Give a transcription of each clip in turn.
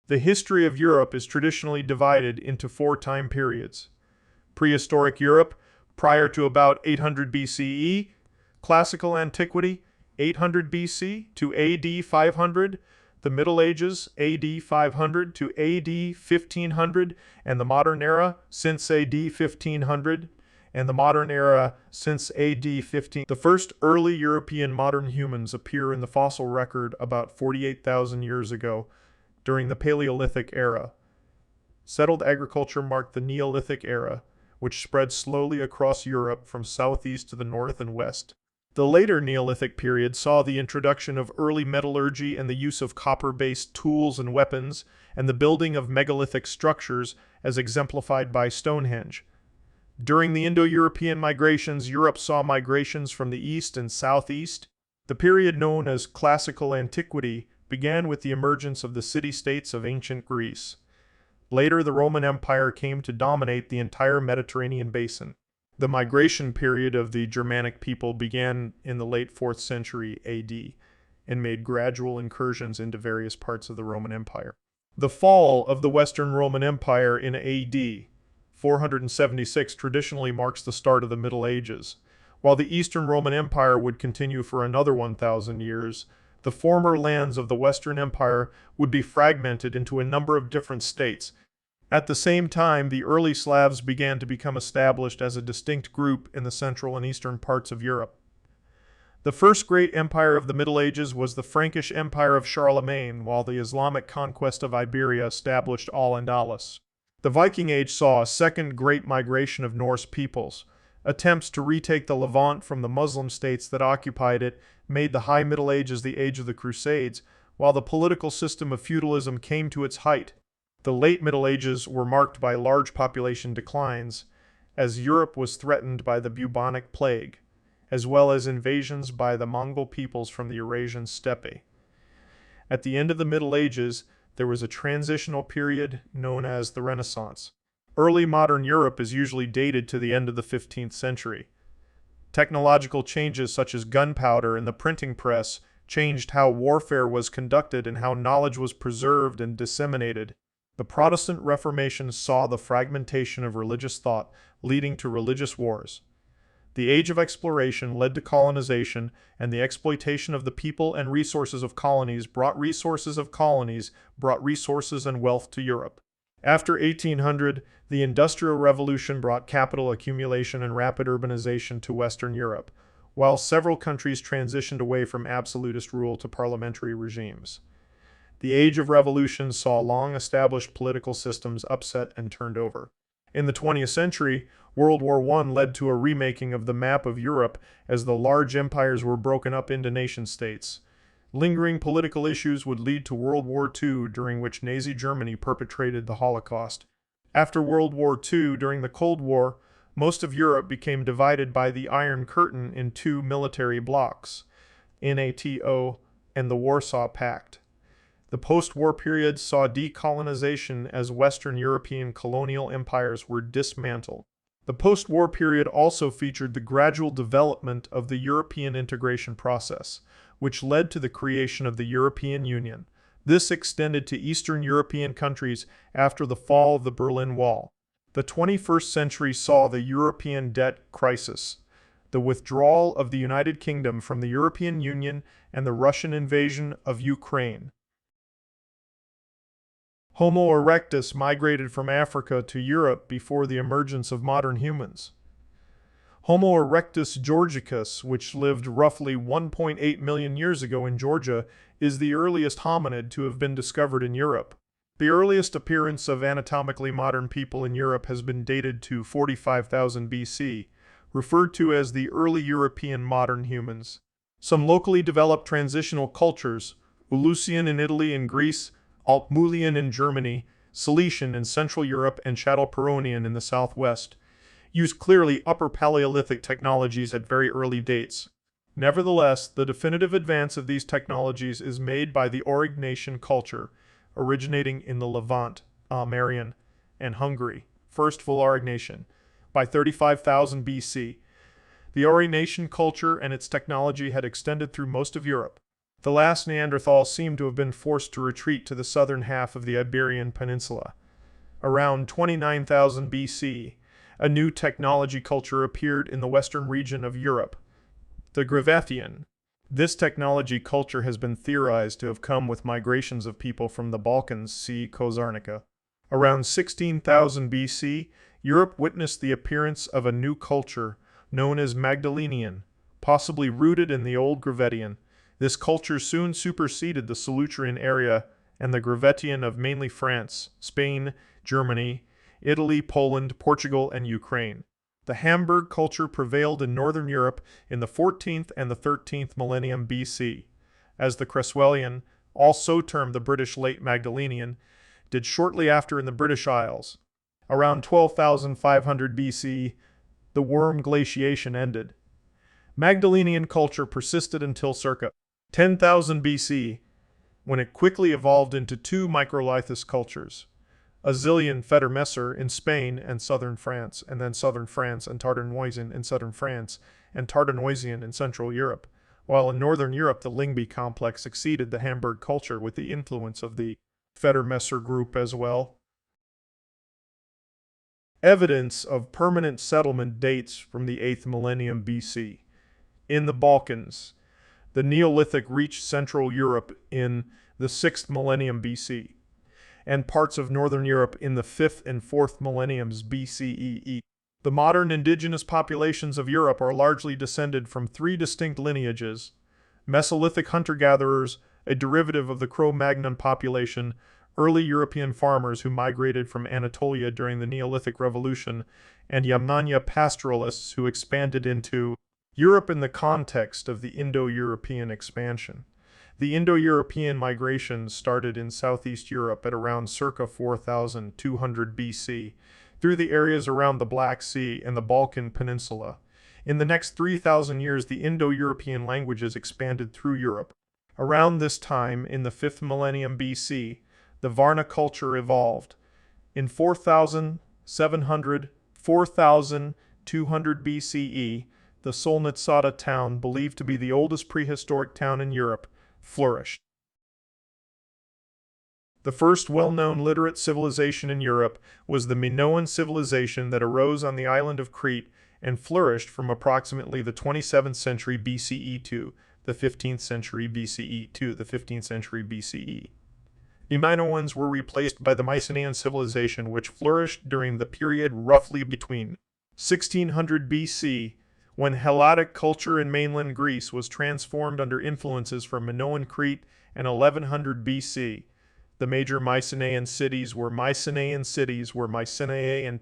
The history of Europe is traditionally divided into four time periods. Prehistoric Europe, prior to about 800 BCE, Classical Antiquity, 800 BC to AD 500, the Middle Ages, AD 500 to AD 1500, and the Modern Era, since AD 1500, and the Modern Era, since AD 15. The first early European modern humans appear in the fossil record about 48,000 years ago, during the Paleolithic era. Settled agriculture marked the Neolithic era, which spread slowly across Europe from southeast to the north and west. The later Neolithic period saw the introduction of early metallurgy and the use of copper-based tools and weapons, and the building of megalithic structures as exemplified by Stonehenge. During the Indo-European migrations, Europe saw migrations from the east and southeast. The period known as Classical Antiquity began with the emergence of the city-states of ancient Greece. Later, the Roman Empire came to dominate the entire Mediterranean basin. The migration period of the Germanic people began in the late 4th century AD and made gradual incursions into various parts of the Roman Empire. The fall of the Western Roman Empire in AD 476 traditionally marks the start of the Middle Ages. While the Eastern Roman Empire would continue for another 1,000 years, the former lands of the Western Empire would be fragmented into a number of different states. At the same time, the early Slavs began to become established as a distinct group in the central and eastern parts of Europe. The first great empire of the Middle Ages was the Frankish Empire of Charlemagne, while the Islamic conquest of Iberia established Al-Andalus. The Viking Age saw a second great migration of Norse peoples. Attempts to retake the Levant from the Muslim states that occupied it made the High Middle Ages the age of the Crusades, while the political system of feudalism came to its height. The late Middle Ages were marked by large population declines, as Europe was threatened by the bubonic plague, as well as invasions by the Mongol peoples from the Eurasian steppe. At the end of the Middle Ages, there was a transitional period known as the Renaissance. Early modern Europe is usually dated to the end of the 15th century. Technological changes such as gunpowder and the printing press changed how warfare was conducted and how knowledge was preserved and disseminated. The Protestant Reformation saw the fragmentation of religious thought, leading to religious wars. The Age of Exploration led to colonization, and the exploitation of the people and resources of colonies brought resources and wealth to Europe. After 1800, the Industrial Revolution brought capital accumulation and rapid urbanization to Western Europe, while several countries transitioned away from absolutist rule to parliamentary regimes. The Age of Revolution saw long-established political systems upset and turned over. In the 20th century, World War I led to a remaking of the map of Europe as the large empires were broken up into nation-states. Lingering political issues would lead to World War II, during which Nazi Germany perpetrated the Holocaust. After World War II, during the Cold War, most of Europe became divided by the Iron Curtain in two military blocs, NATO and the Warsaw Pact. The post-war period saw decolonization as Western European colonial empires were dismantled. The post-war period also featured the gradual development of the European integration process, which led to the creation of the European Union. This extended to Eastern European countries after the fall of the Berlin Wall. The 21st century saw the European debt crisis, the withdrawal of the United Kingdom from the European Union, and the Russian invasion of Ukraine. Homo erectus migrated from Africa to Europe before the emergence of modern humans. Homo erectus georgicus, which lived roughly 1.8 million years ago in Georgia, is the earliest hominid to have been discovered in Europe. The earliest appearance of anatomically modern people in Europe has been dated to 45,000 BC, referred to as the early European modern humans. Some locally developed transitional cultures, Ulusian in Italy and Greece, Altmulian in Germany, Cilician in Central Europe, and Châtelperronian in the southwest, use clearly Upper Paleolithic technologies at very early dates. Nevertheless, the definitive advance of these technologies is made by the Aurignacian culture, originating in the Levant, Marian, and Hungary, first full Aurignacian, by 35,000 BC. The Aurignacian culture and its technology had extended through most of Europe. The last Neanderthals seem to have been forced to retreat to the southern half of the Iberian Peninsula. Around 29,000 BC, a new technology culture appeared in the western region of Europe, the Gravettian. This technology culture has been theorized to have come with migrations of people from the Balkans, see Kozarnica. Around 16,000 BC, Europe witnessed the appearance of a new culture known as Magdalenian, possibly rooted in the old Gravettian. This culture soon superseded the Solutrean area and the Gravettian of mainly France, Spain, Germany, Italy, Poland, Portugal, and Ukraine. The Hamburg culture prevailed in northern Europe in the 14th and the 13th millennium BC, as the Creswellian, also termed the British Late Magdalenian, did shortly after in the British Isles. Around 12,500 BC, the Worm glaciation ended. Magdalenian culture persisted until circa 10,000 BC, when it quickly evolved into two microlithous cultures, Azilian Federmesser in Spain and southern France, and then southern France and Tardenoisian in southern France, and Tardenoisian in Central Europe, while in northern Europe the Lyngby complex succeeded the Hamburg culture with the influence of the Federmesser group as well. Evidence of permanent settlement dates from the 8th millennium BC. In the Balkans, the Neolithic reached Central Europe in the 6th millennium BC, and parts of northern Europe in the 5th and 4th millenniums BCE. The modern indigenous populations of Europe are largely descended from three distinct lineages: Mesolithic hunter-gatherers, a derivative of the Cro-Magnon population, early European farmers who migrated from Anatolia during the Neolithic Revolution, and Yamnanya pastoralists who expanded into Europe in the context of the Indo-European expansion. The Indo-European migration started in Southeast Europe at around circa 4,200 BC, through the areas around the Black Sea and the Balkan Peninsula. In the next 3,000 years, the Indo-European languages expanded through Europe. Around this time, in the 5th millennium BC, the Varna culture evolved. In 4,200 BCE, the Solnitsata town, believed to be the oldest prehistoric town in Europe, flourished. The first well-known literate civilization in Europe was the Minoan civilization that arose on the island of Crete and flourished from approximately the 27th century BCE to the 15th century BCE to the 15th century BCE. The Minoans were replaced by the Mycenaean civilization, which flourished during the period roughly between 1600 BC, when Helladic culture in mainland Greece was transformed under influences from Minoan Crete, and 1100 BC. The major Mycenaean cities were Mycenae and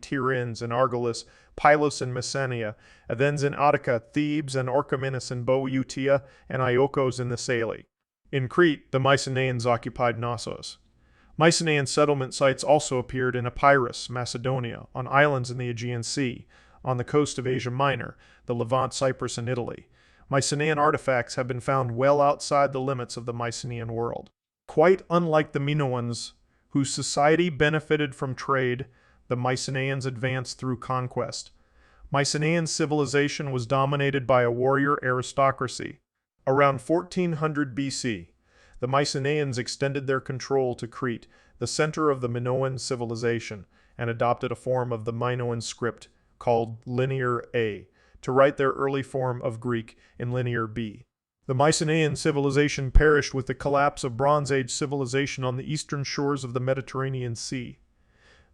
Tiryns and Argolis, Pylos and Messenia, Athens and Attica, Thebes and Orchomenus and Boeotia, and Iolcos in the Salii. In Crete, the Mycenaeans occupied Knossos. Mycenaean settlement sites also appeared in Epirus, Macedonia, on islands in the Aegean Sea, on the coast of Asia Minor, the Levant, Cyprus, and Italy. Mycenaean artifacts have been found well outside the limits of the Mycenaean world. Quite unlike the Minoans, whose society benefited from trade, the Mycenaeans advanced through conquest. Mycenaean civilization was dominated by a warrior aristocracy. Around 1400 BC, the Mycenaeans extended their control to Crete, the center of the Minoan civilization, and adopted a form of the Minoan script called Linear A to write their early form of Greek in Linear B. The Mycenaean civilization perished with the collapse of Bronze Age civilization on the eastern shores of the Mediterranean Sea.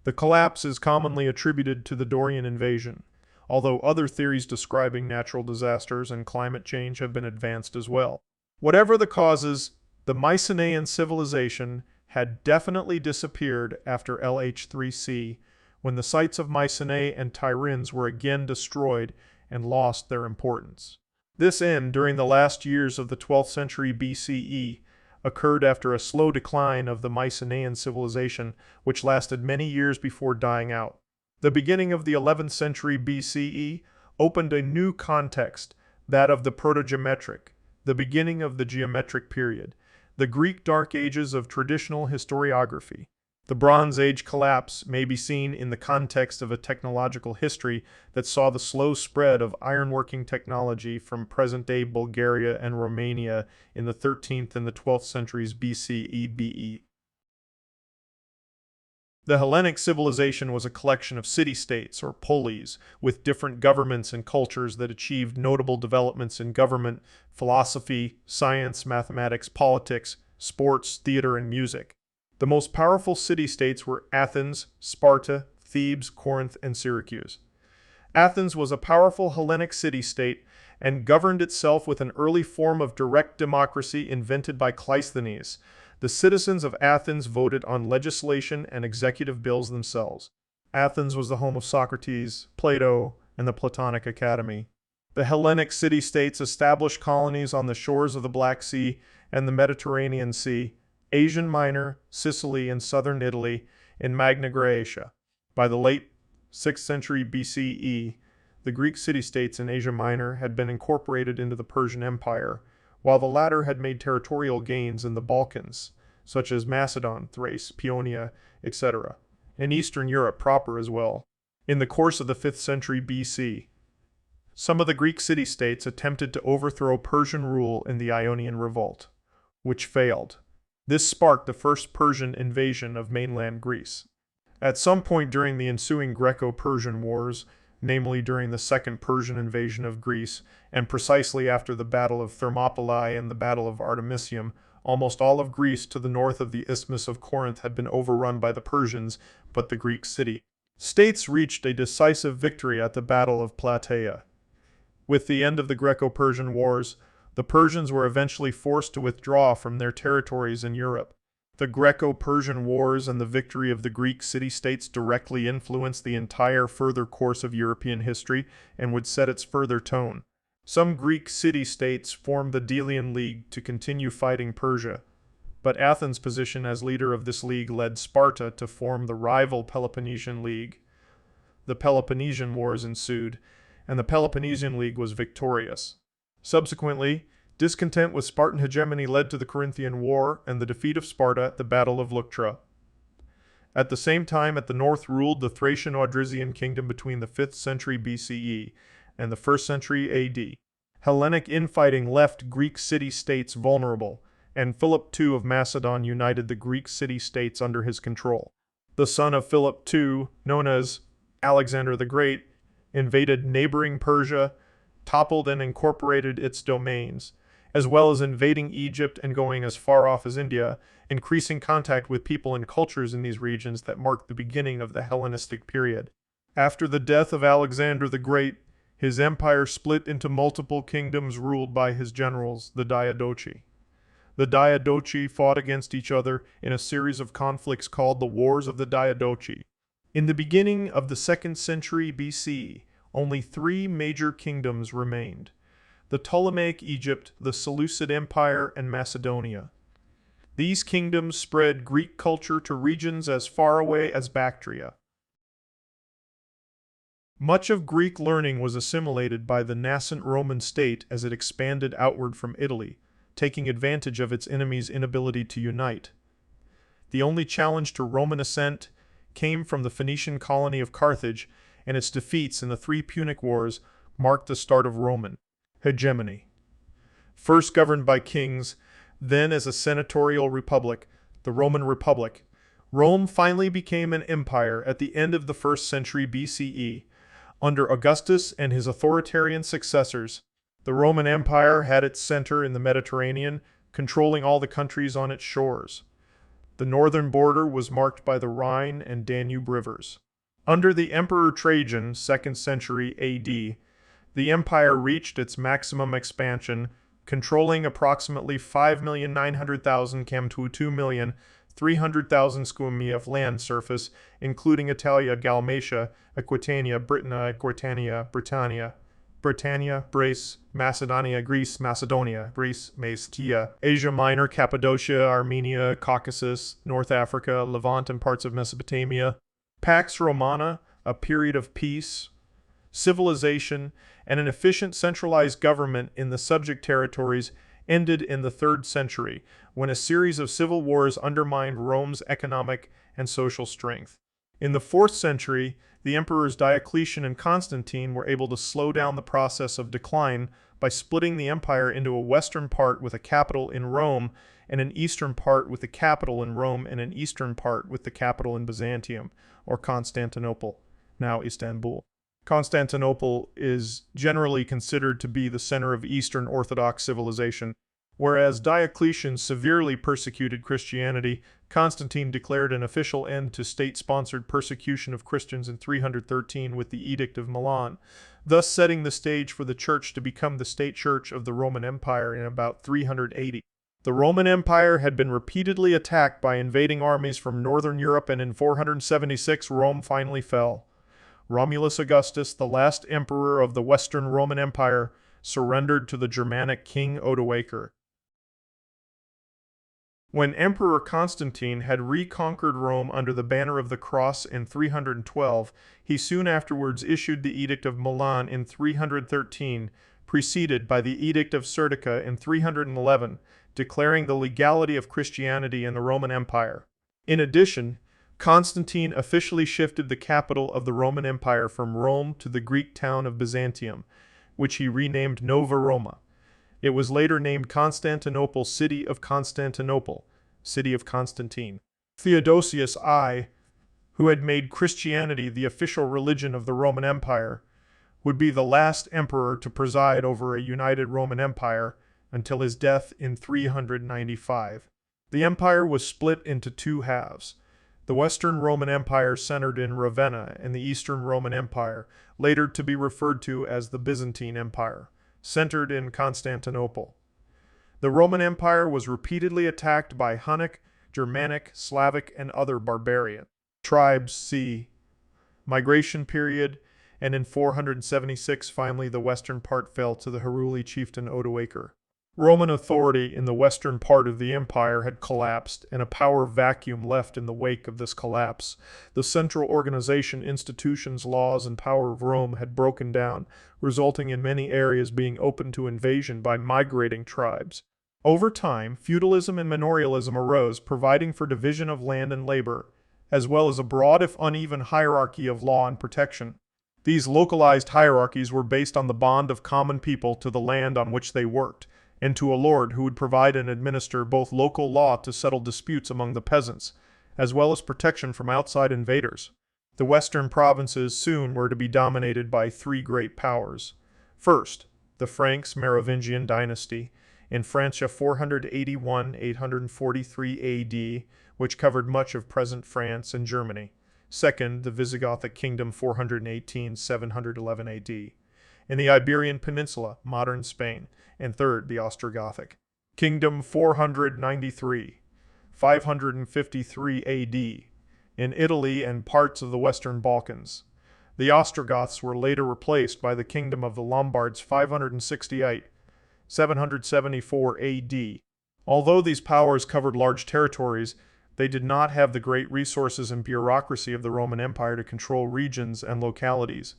The collapse is commonly attributed to the Dorian invasion, although other theories describing natural disasters and climate change have been advanced as well. Whatever the causes, the Mycenaean civilization had definitely disappeared after LH3C, when the sites of Mycenae and Tiryns were again destroyed and lost their importance. This end, during the last years of the 12th century BCE, occurred after a slow decline of the Mycenaean civilization, which lasted many years before dying out. The beginning of the 11th century BCE opened a new context, that of the protogeometric, the beginning of the geometric period, the Greek Dark Ages of traditional historiography. The Bronze Age collapse may be seen in the context of a technological history that saw the slow spread of ironworking technology from present-day Bulgaria and Romania in the 13th and the 12th centuries BCE-BE. The Hellenic civilization was a collection of city-states, or polis, with different governments and cultures that achieved notable developments in government, philosophy, science, mathematics, politics, sports, theater, and music. The most powerful city-states were Athens, Sparta, Thebes, Corinth, and Syracuse. Athens was a powerful Hellenic city-state and governed itself with an early form of direct democracy invented by Cleisthenes. The citizens of Athens voted on legislation and executive bills themselves. Athens was the home of Socrates, Plato, and the Platonic Academy. The Hellenic city-states established colonies on the shores of the Black Sea and the Mediterranean Sea, Asia Minor, Sicily, and southern Italy, in Magna Graecia. By the late 6th century BCE, the Greek city-states in Asia Minor had been incorporated into the Persian Empire, while the latter had made territorial gains in the Balkans, such as Macedon, Thrace, Paeonia, etc., and Eastern Europe proper as well. In the course of the 5th century BC, some of the Greek city-states attempted to overthrow Persian rule in the Ionian Revolt, which failed. This sparked the first Persian invasion of mainland Greece. At some point during the ensuing Greco-Persian Wars, namely during the Second Persian invasion of Greece, and precisely after the Battle of Thermopylae and the Battle of Artemisium, almost all of Greece to the north of the Isthmus of Corinth had been overrun by the Persians, but the Greek city-states reached a decisive victory at the Battle of Plataea. With the end of the Greco-Persian Wars, the Persians were eventually forced to withdraw from their territories in Europe. The Greco-Persian Wars and the victory of the Greek city-states directly influenced the entire further course of European history and would set its further tone. Some Greek city-states formed the Delian League to continue fighting Persia, but Athens' position as leader of this league led Sparta to form the rival Peloponnesian League. The Peloponnesian Wars ensued, and the Peloponnesian League was victorious. Subsequently, discontent with Spartan hegemony led to the Corinthian War and the defeat of Sparta at the Battle of Leuctra. At the same time, at the north ruled the Thracian Odrysian kingdom between the 5th century BCE and the 1st century AD. Hellenic infighting left Greek city-states vulnerable, and Philip II of Macedon united the Greek city-states under his control. The son of Philip II, known as Alexander the Great, invaded neighboring Persia, toppled and incorporated its domains, as well as invading Egypt and going as far off as India, increasing contact with people and cultures in these regions that marked the beginning of the Hellenistic period. After the death of Alexander the Great, his empire split into multiple kingdoms ruled by his generals, the Diadochi. The Diadochi fought against each other in a series of conflicts called the Wars of the Diadochi. In the beginning of the 2nd century BC, only 3 major kingdoms remained: the Ptolemaic Egypt, the Seleucid Empire, and Macedonia. These kingdoms spread Greek culture to regions as far away as Bactria. Much of Greek learning was assimilated by the nascent Roman state as it expanded outward from Italy, taking advantage of its enemies' inability to unite. The only challenge to Roman ascent came from the Phoenician colony of Carthage, and its defeats in the 3 Punic Wars marked the start of Roman hegemony. First governed by kings, then as a senatorial republic, the Roman Republic, Rome finally became an empire at the end of the 1st century BCE. Under Augustus and his authoritarian successors, the Roman Empire had its center in the Mediterranean, controlling all the countries on its shores. The northern border was marked by the Rhine and Danube rivers. Under the Emperor Trajan, 2nd century AD, the empire reached its maximum expansion, controlling approximately 5,900,000 km to 2,300,000 square mi of land surface, including Italia, Dalmatia, Aquitania, Britannia, Thrace, Macedonia, Greece, Mestia, Asia Minor, Cappadocia, Armenia, Caucasus, North Africa, Levant, and parts of Mesopotamia. Pax Romana, a period of peace, civilization, and an efficient centralized government in the subject territories ended in the 3rd century, when a series of civil wars undermined Rome's economic and social strength. In the 4th century, the emperors Diocletian and Constantine were able to slow down the process of decline by splitting the empire into a western part with a capital in Rome and an eastern part with the capital in Rome and an eastern part with the capital in Byzantium, or Constantinople, now Istanbul. Constantinople is generally considered to be the center of Eastern Orthodox civilization. Whereas Diocletian severely persecuted Christianity, Constantine declared an official end to state-sponsored persecution of Christians in 313 with the Edict of Milan, thus setting the stage for the Church to become the state church of the Roman Empire in about 380. The Roman Empire had been repeatedly attacked by invading armies from northern Europe, and in 476 Rome finally fell. Romulus Augustus, the last emperor of the Western Roman Empire, surrendered to the Germanic king Odoacer. When Emperor Constantine had reconquered Rome under the banner of the cross in 312, he soon afterwards issued the Edict of Milan in 313, preceded by the Edict of Serdica in 311, declaring the legality of Christianity in the Roman Empire. In addition, Constantine officially shifted the capital of the Roman Empire from Rome to the Greek town of Byzantium, which he renamed Nova Roma. It was later named Constantinople, City of Constantinople, City of Constantine. Theodosius I, who had made Christianity the official religion of the Roman Empire, would be the last emperor to preside over a united Roman Empire until his death in 395. The empire was split into 2 halves. The Western Roman Empire centered in Ravenna, and the Eastern Roman Empire, later to be referred to as the Byzantine Empire, centered in Constantinople. The Roman Empire was repeatedly attacked by Hunnic, Germanic, Slavic, and other barbarian tribes. See Migration period, and in 476 finally the western part fell to the Heruli chieftain Odoacer. Roman authority in the western part of the empire had collapsed, and a power vacuum left in the wake of this collapse. The central organization, institutions, laws, and power of Rome had broken down, resulting in many areas being open to invasion by migrating tribes. Over time, feudalism and manorialism arose, providing for division of land and labor, as well as a broad if uneven hierarchy of law and protection. These localized hierarchies were based on the bond of common people to the land on which they worked, and to a lord who would provide and administer both local law to settle disputes among the peasants, as well as protection from outside invaders. The western provinces soon were to be dominated by 3 great powers. First, the Franks Merovingian dynasty, in Francia 481–843 AD, which covered much of present France and Germany. Second, the Visigothic kingdom 418–711 AD, in the Iberian Peninsula, modern Spain. And third, the Ostrogothic kingdom 493–553 AD, in Italy and parts of the Western Balkans. The Ostrogoths were later replaced by the kingdom of the Lombards 568–774 AD. Although these powers covered large territories, they did not have the great resources and bureaucracy of the Roman Empire to control regions and localities.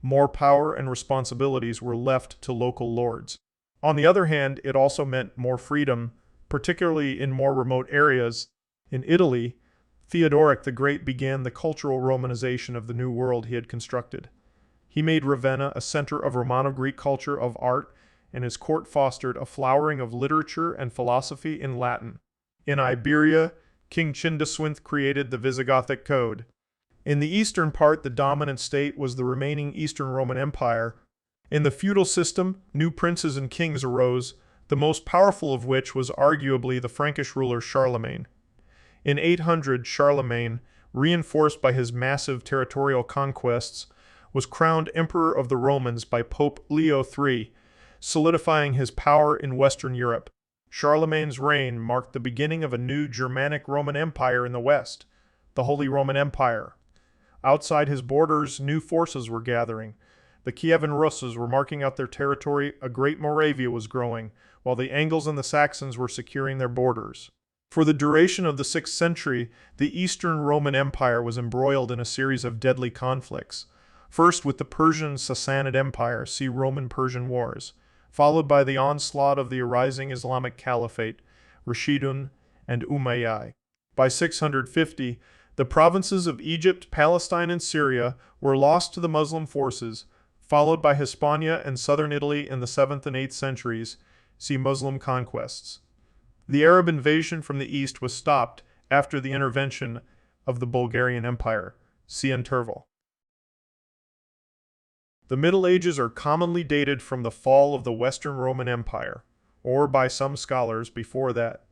More power and responsibilities were left to local lords. On the other hand, it also meant more freedom, particularly in more remote areas. In Italy, Theodoric the Great began the cultural Romanization of the new world he had constructed. He made Ravenna a center of Romano-Greek culture, of art, and his court fostered a flowering of literature and philosophy in Latin. In Iberia, King Chindaswinth created the Visigothic Code. In the eastern part, the dominant state was the remaining Eastern Roman Empire. In the feudal system, new princes and kings arose, the most powerful of which was arguably the Frankish ruler Charlemagne. In 800, Charlemagne, reinforced by his massive territorial conquests, was crowned Emperor of the Romans by Pope Leo III, solidifying his power in Western Europe. Charlemagne's reign marked the beginning of a new Germanic Roman Empire in the West, the Holy Roman Empire. Outside his borders, new forces were gathering. The Kievan Russes were marking out their territory, a great Moravia was growing, while the Angles and the Saxons were securing their borders. For the duration of the 6th century, the Eastern Roman Empire was embroiled in a series of deadly conflicts. First with the Persian Sassanid Empire, see Roman-Persian Wars. followed by the onslaught of the arising Islamic Caliphate, Rashidun and Umayyad. By 650, the provinces of Egypt, Palestine, and Syria were lost to the Muslim forces, followed by Hispania and southern Italy in the 7th and 8th centuries. See Muslim conquests. The Arab invasion from the east was stopped after the intervention of the Bulgarian Empire. See Interwar. The Middle Ages are commonly dated from the fall of the Western Roman Empire, or by some scholars before that.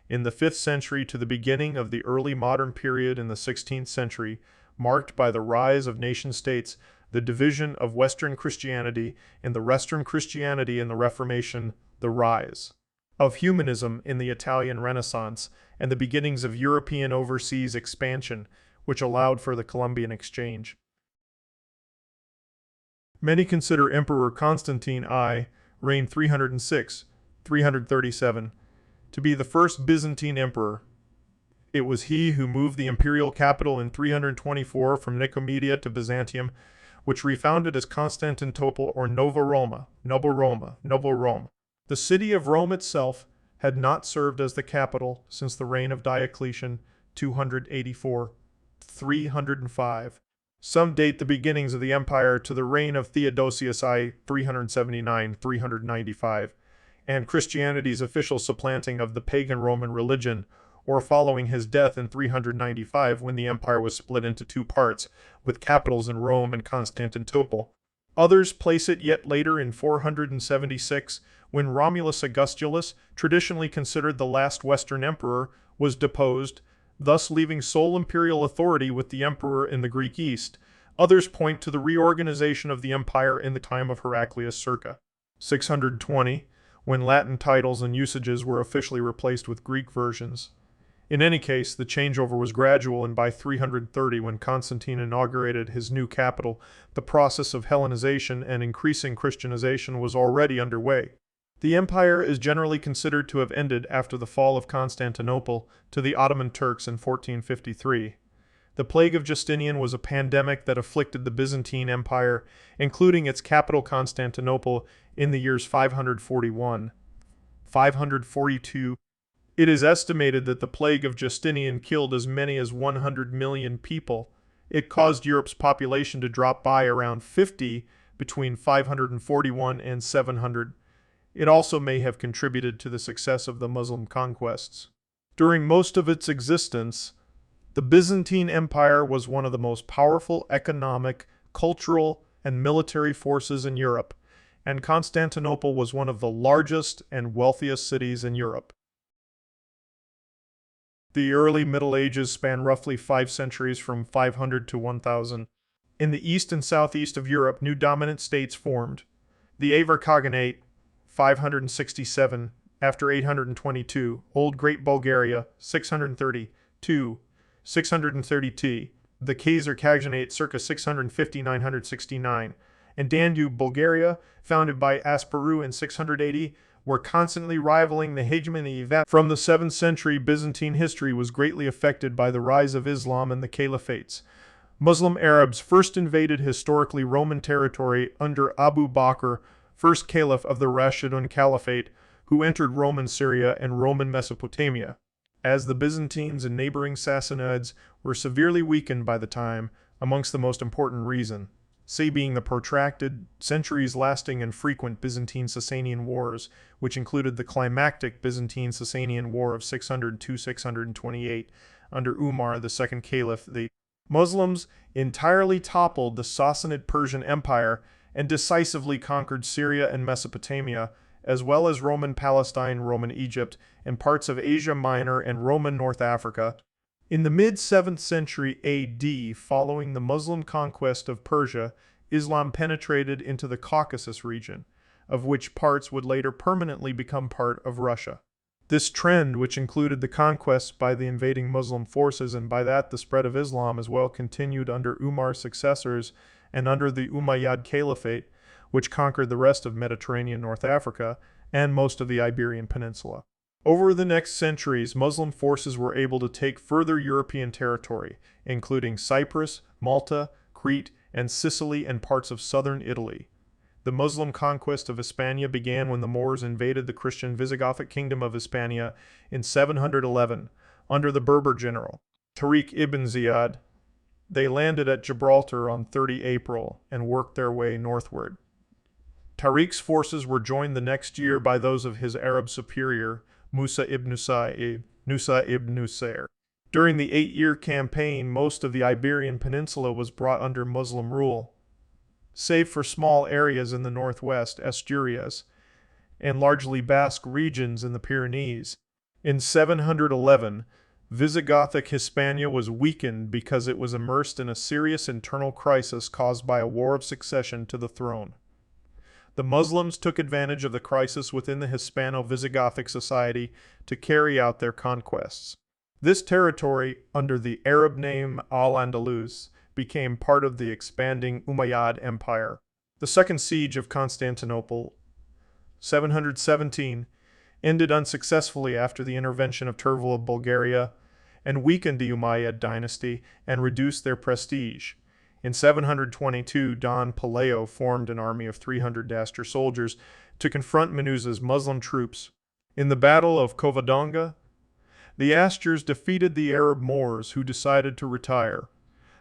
In the 5th century to the beginning of the early modern period in the 16th century, marked by the rise of nation-states, the division of Western Christianity and the Western Christianity in the Reformation, the rise of humanism in the Italian Renaissance, and the beginnings of European overseas expansion, which allowed for the Columbian Exchange. Many consider Emperor Constantine I, reigned 306-337, to be the first Byzantine emperor. It was he who moved the imperial capital in 324 from Nicomedia to Byzantium, which refounded as Constantinople or Nova Roma, Novo Rome. The city of Rome itself had not served as the capital since the reign of Diocletian, 284-305. Some date the beginnings of the empire to the reign of Theodosius I, 379-395, and Christianity's official supplanting of the pagan Roman religion, or following his death in 395 when the empire was split into two parts, with capitals in Rome and Constantinople. Others place it yet later in 476, when Romulus Augustulus, traditionally considered the last Western emperor, was deposed, thus leaving sole imperial authority with the emperor in the Greek East. Others point to the reorganization of the empire in the time of Heraclius circa 620, when Latin titles and usages were officially replaced with Greek versions. In any case, the changeover was gradual, and by 330, when Constantine inaugurated his new capital, the process of Hellenization and increasing Christianization was already underway. The empire is generally considered to have ended after the fall of Constantinople to the Ottoman Turks in 1453. The plague of Justinian was a pandemic that afflicted the Byzantine Empire, including its capital Constantinople, in the years 541-542. It is estimated that the plague of Justinian killed as many as 100 million people. It caused Europe's population to drop by around 50 between 541 and 700. It also may have contributed to the success of the Muslim conquests. During most of its existence, the Byzantine Empire was one of the most powerful economic, cultural, and military forces in Europe, and Constantinople was one of the largest and wealthiest cities in Europe. The early Middle Ages span roughly 5 centuries from 500 to 1000. In the east and southeast of Europe, new dominant states formed. The Avar Khaganate, 567, after 822, Old Great Bulgaria, 632, the Khazar Khaganate circa 650-969, and Danube, Bulgaria, founded by Asparuh in 680, were constantly rivaling the hegemony that from the 7th century Byzantine history was greatly affected by the rise of Islam and the caliphates. Muslim Arabs first invaded historically Roman territory under Abu Bakr, first caliph of the Rashidun Caliphate, who entered Roman Syria and Roman Mesopotamia. As the Byzantines and neighboring Sassanids were severely weakened by the time, amongst the most important reason, say being the protracted, centuries-lasting and frequent Byzantine-Sasanian wars, which included the climactic Byzantine-Sasanian War of 602-628 under Umar, the second caliph. The Muslims entirely toppled the Sassanid Persian Empire and decisively conquered Syria and Mesopotamia, as well as Roman Palestine, Roman Egypt, and parts of Asia Minor and Roman North Africa. In the mid-7th century AD, following the Muslim conquest of Persia, Islam penetrated into the Caucasus region, of which parts would later permanently become part of Russia. This trend, which included the conquests by the invading Muslim forces and by that the spread of Islam as well, continued under Umar's successors and under the Umayyad Caliphate, which conquered the rest of Mediterranean North Africa and most of the Iberian Peninsula. Over the next centuries, Muslim forces were able to take further European territory, including Cyprus, Malta, Crete, and Sicily and parts of southern Italy. The Muslim conquest of Hispania began when the Moors invaded the Christian Visigothic kingdom of Hispania in 711 under the Berber general Tariq ibn Ziyad. They landed at Gibraltar on 30 April and worked their way northward. Tariq's forces were joined the next year by those of his Arab superior, Musa ibn Nusair. During the 8-year campaign, most of the Iberian Peninsula was brought under Muslim rule, save for small areas in the northwest, Asturias, and largely Basque regions in the Pyrenees. In 711, Visigothic Hispania was weakened because it was immersed in a serious internal crisis caused by a war of succession to the throne. The Muslims took advantage of the crisis within the Hispano-Visigothic society to carry out their conquests. This territory, under the Arab name Al-Andalus, became part of the expanding Umayyad Empire. The Second Siege of Constantinople, 717, ended unsuccessfully after the intervention of Tervel of Bulgaria and weakened the Umayyad dynasty and reduced their prestige. In 722, Don Pelayo formed an army of 300 Dastur soldiers to confront Munuza's Muslim troops. In the Battle of Covadonga, the Asturs defeated the Arab Moors, who decided to retire.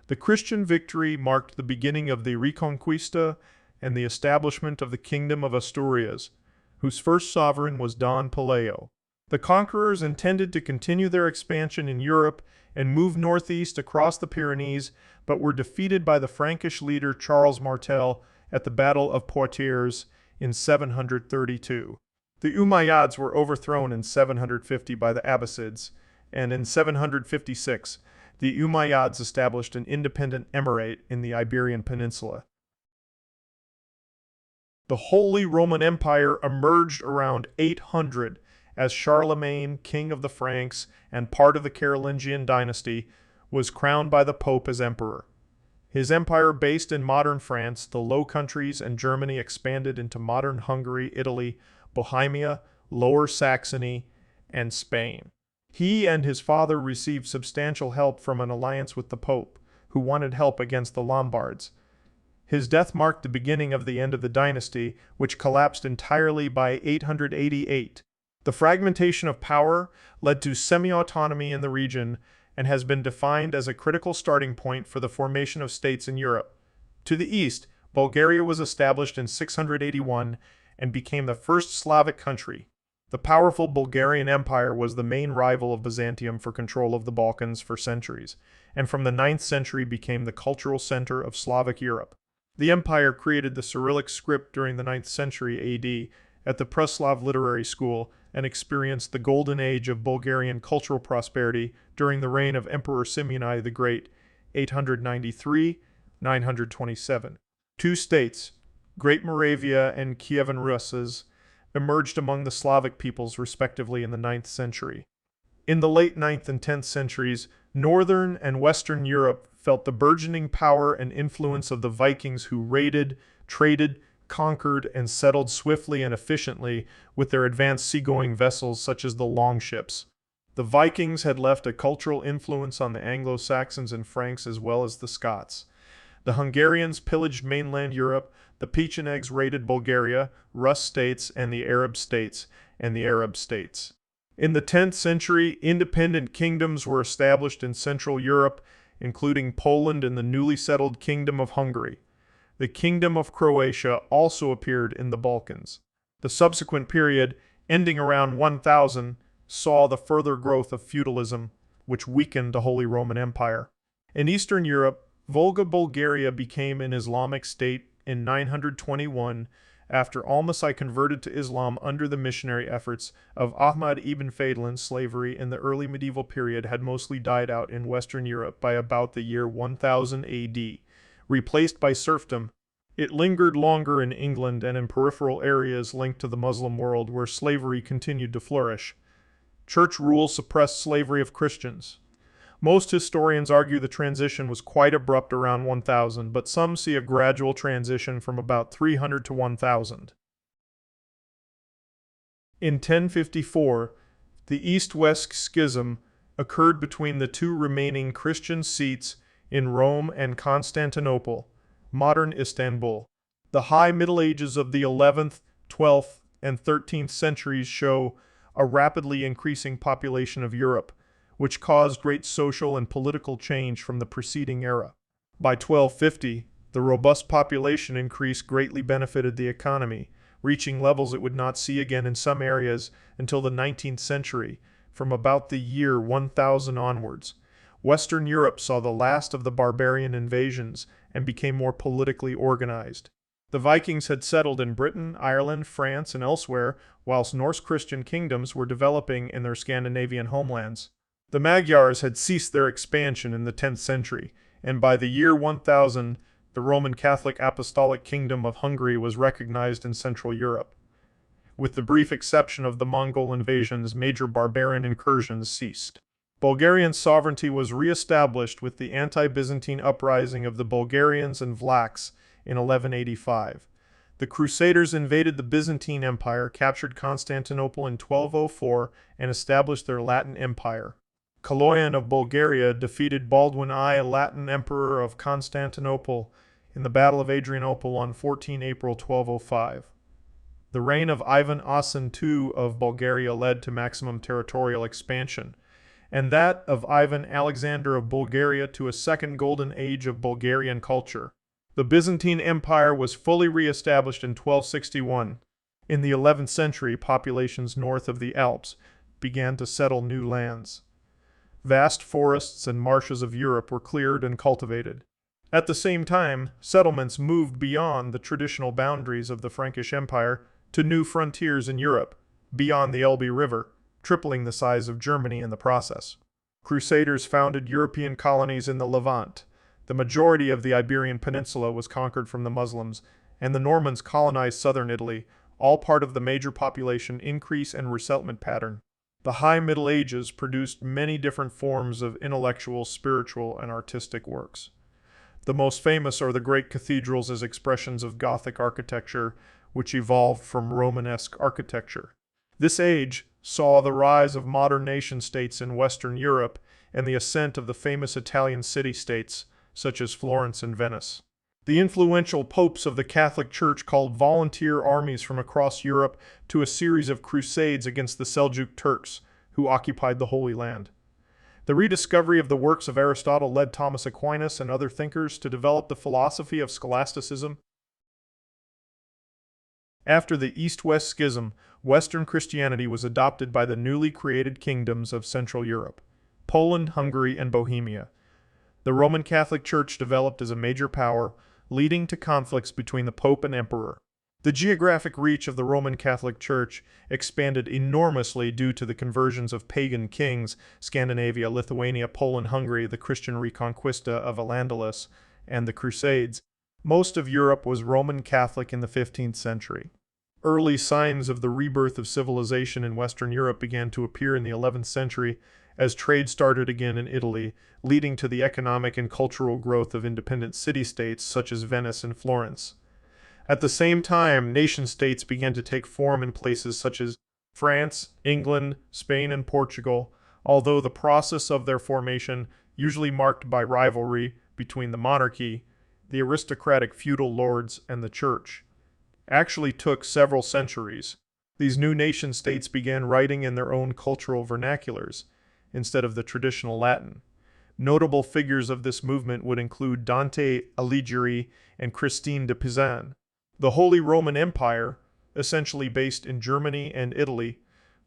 The Christian victory marked the beginning of the Reconquista and the establishment of the Kingdom of Asturias, whose first sovereign was Don Pelayo. The conquerors intended to continue their expansion in Europe and move northeast across the Pyrenees, but were defeated by the Frankish leader Charles Martel at the Battle of Poitiers in 732. The Umayyads were overthrown in 750 by the Abbasids, and in 756, the Umayyads established an independent emirate in the Iberian Peninsula. The Holy Roman Empire emerged around 800 as Charlemagne, king of the Franks and part of the Carolingian dynasty, was crowned by the Pope as emperor. His empire, based in modern France, the Low Countries, and Germany, expanded into modern Hungary, Italy, Bohemia, Lower Saxony, and Spain. He and his father received substantial help from an alliance with the Pope, who wanted help against the Lombards. His death marked the beginning of the end of the dynasty, which collapsed entirely by 888. The fragmentation of power led to semi-autonomy in the region and has been defined as a critical starting point for the formation of states in Europe. To the east, Bulgaria was established in 681 and became the first Slavic country. The powerful Bulgarian Empire was the main rival of Byzantium for control of the Balkans for centuries, and from the 9th century became the cultural center of Slavic Europe. The empire created the Cyrillic script during the 9th century AD at the Preslav Literary School and experienced the golden age of Bulgarian cultural prosperity during the reign of Emperor Simeon the Great, 893-927. Two states, Great Moravia and Kievan Ruses, emerged among the Slavic peoples respectively in the 9th century. In the late 9th and 10th centuries, northern and western Europe felt the burgeoning power and influence of the Vikings, who raided, traded, conquered, and settled swiftly and efficiently with their advanced seagoing vessels such as the longships. The Vikings had left a cultural influence on the Anglo-Saxons and Franks as well as the Scots. The Hungarians pillaged mainland Europe, the Pechenegs raided Bulgaria, Rus states, and the Arab states. In the 10th century, independent kingdoms were established in Central Europe, including Poland and the newly settled Kingdom of Hungary. The Kingdom of Croatia also appeared in the Balkans. The subsequent period, ending around 1000, saw the further growth of feudalism, which weakened the Holy Roman Empire. In Eastern Europe, Volga Bulgaria became an Islamic state in 921 after Almasai converted to Islam under the missionary efforts of Ahmad ibn Fadlan. Slavery in the early medieval period had mostly died out in Western Europe by about the year 1000 AD. Replaced by serfdom, it lingered longer in England and in peripheral areas linked to the Muslim world where slavery continued to flourish. Church rule suppressed slavery of Christians. Most historians argue the transition was quite abrupt around 1000, but some see a gradual transition from about 300 to 1000. In 1054, the East-West Schism occurred between the two remaining Christian seats in Rome and Constantinople, modern Istanbul. The High Middle Ages of the 11th, 12th, and 13th centuries show a rapidly increasing population of Europe, which caused great social and political change from the preceding era. By 1250, the robust population increase greatly benefited the economy, reaching levels it would not see again in some areas until the 19th century, from about the year 1000 onwards. Western Europe saw the last of the barbarian invasions and became more politically organized. The Vikings had settled in Britain, Ireland, France, and elsewhere, whilst Norse Christian kingdoms were developing in their Scandinavian homelands. The Magyars had ceased their expansion in the 10th century, and by the year 1000, the Roman Catholic Apostolic Kingdom of Hungary was recognized in Central Europe. With the brief exception of the Mongol invasions, major barbarian incursions ceased. Bulgarian sovereignty was re-established with the anti-Byzantine uprising of the Bulgarians and Vlachs in 1185. The Crusaders invaded the Byzantine Empire, captured Constantinople in 1204, and established their Latin Empire. Kaloyan of Bulgaria defeated Baldwin I, Latin Emperor of Constantinople, in the Battle of Adrianople on 14 April 1205. The reign of Ivan Asen II of Bulgaria led to maximum territorial expansion, and that of Ivan Alexander of Bulgaria to a second golden age of Bulgarian culture. The Byzantine Empire was fully re-established in 1261. In the 11th century, populations north of the Alps began to settle new lands. Vast forests and marshes of Europe were cleared and cultivated. At the same time, settlements moved beyond the traditional boundaries of the Frankish Empire to new frontiers in Europe, beyond the Elbe River, tripling the size of Germany in the process. Crusaders founded European colonies in the Levant. The majority of the Iberian Peninsula was conquered from the Muslims, and the Normans colonized southern Italy, all part of the major population increase and resettlement pattern. The High Middle Ages produced many different forms of intellectual, spiritual, and artistic works. The most famous are the great cathedrals as expressions of Gothic architecture, which evolved from Romanesque architecture. This age saw the rise of modern nation-states in Western Europe and the ascent of the famous Italian city-states, such as Florence and Venice. The influential popes of the Catholic Church called volunteer armies from across Europe to a series of crusades against the Seljuk Turks, who occupied the Holy Land. The rediscovery of the works of Aristotle led Thomas Aquinas and other thinkers to develop the philosophy of scholasticism. After the East-West Schism, Western Christianity was adopted by the newly created kingdoms of Central Europe, Poland, Hungary, and Bohemia. The Roman Catholic Church developed as a major power, leading to conflicts between the Pope and Emperor. The geographic reach of the Roman Catholic Church expanded enormously due to the conversions of pagan kings, Scandinavia, Lithuania, Poland, Hungary, the Christian Reconquista of Al-Andalus, and the Crusades. Most of Europe was Roman Catholic in the 15th century. Early signs of the rebirth of civilization in Western Europe began to appear in the 11th century as trade started again in Italy, leading to the economic and cultural growth of independent city-states such as Venice and Florence. At the same time, nation-states began to take form in places such as France, England, Spain, and Portugal, although the process of their formation, usually marked by rivalry between the monarchy, the aristocratic feudal lords, and the church, actually took several centuries. These new nation-states began writing in their own cultural vernaculars, instead of the traditional Latin. Notable figures of this movement would include Dante Alighieri and Christine de Pizan. The Holy Roman Empire, essentially based in Germany and Italy,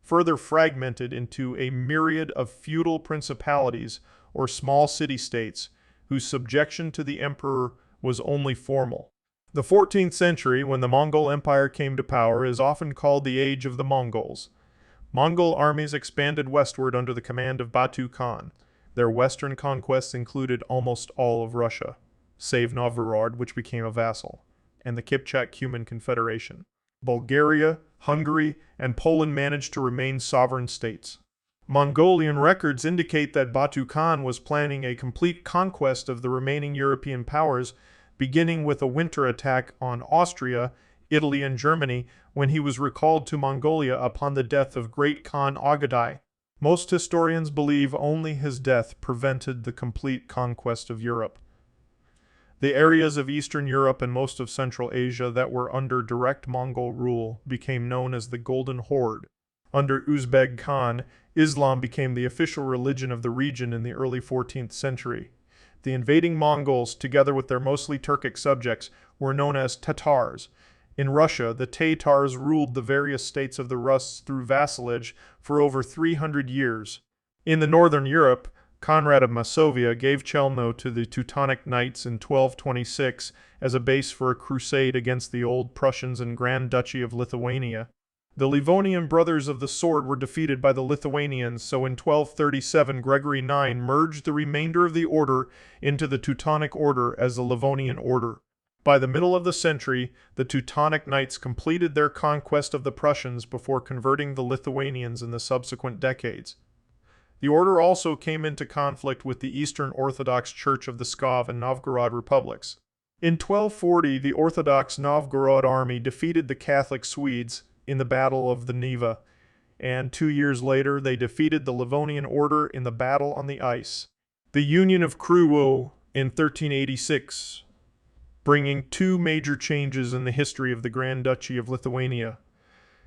further fragmented into a myriad of feudal principalities or small city-states whose subjection to the emperor was only formal. The 14th century, when the Mongol Empire came to power, is often called the Age of the Mongols. Mongol armies expanded westward under the command of Batu Khan. Their western conquests included almost all of Russia, save Novgorod, which became a vassal, and the Kipchak-Cuman Confederation. Bulgaria, Hungary, and Poland managed to remain sovereign states. Mongolian records indicate that Batu Khan was planning a complete conquest of the remaining European powers, beginning with a winter attack on Austria, Italy, and Germany when he was recalled to Mongolia upon the death of Great Khan Ogadai. Most historians believe only his death prevented the complete conquest of Europe. The areas of Eastern Europe and most of Central Asia that were under direct Mongol rule became known as the Golden Horde. Under Uzbeg Khan, Islam became the official religion of the region in the early 14th century. The invading Mongols, together with their mostly Turkic subjects, were known as Tatars. In Russia, the Tatars ruled the various states of the Rus through vassalage for over 300 years. In the northern Europe, Conrad of Masovia gave Chelmno to the Teutonic Knights in 1226 as a base for a crusade against the Old Prussians and Grand Duchy of Lithuania. The Livonian Brothers of the Sword were defeated by the Lithuanians, so in 1237 Gregory IX merged the remainder of the order into the Teutonic Order as the Livonian Order. By the middle of the century, the Teutonic Knights completed their conquest of the Prussians before converting the Lithuanians in the subsequent decades. The order also came into conflict with the Eastern Orthodox Church of the Pskov and Novgorod republics. In 1240, the Orthodox Novgorod army defeated the Catholic Swedes in the Battle of the Neva, and 2 years later they defeated the Livonian Order in the Battle on the Ice. The Union of Kruwo in 1386, bringing two major changes in the history of the Grand Duchy of Lithuania.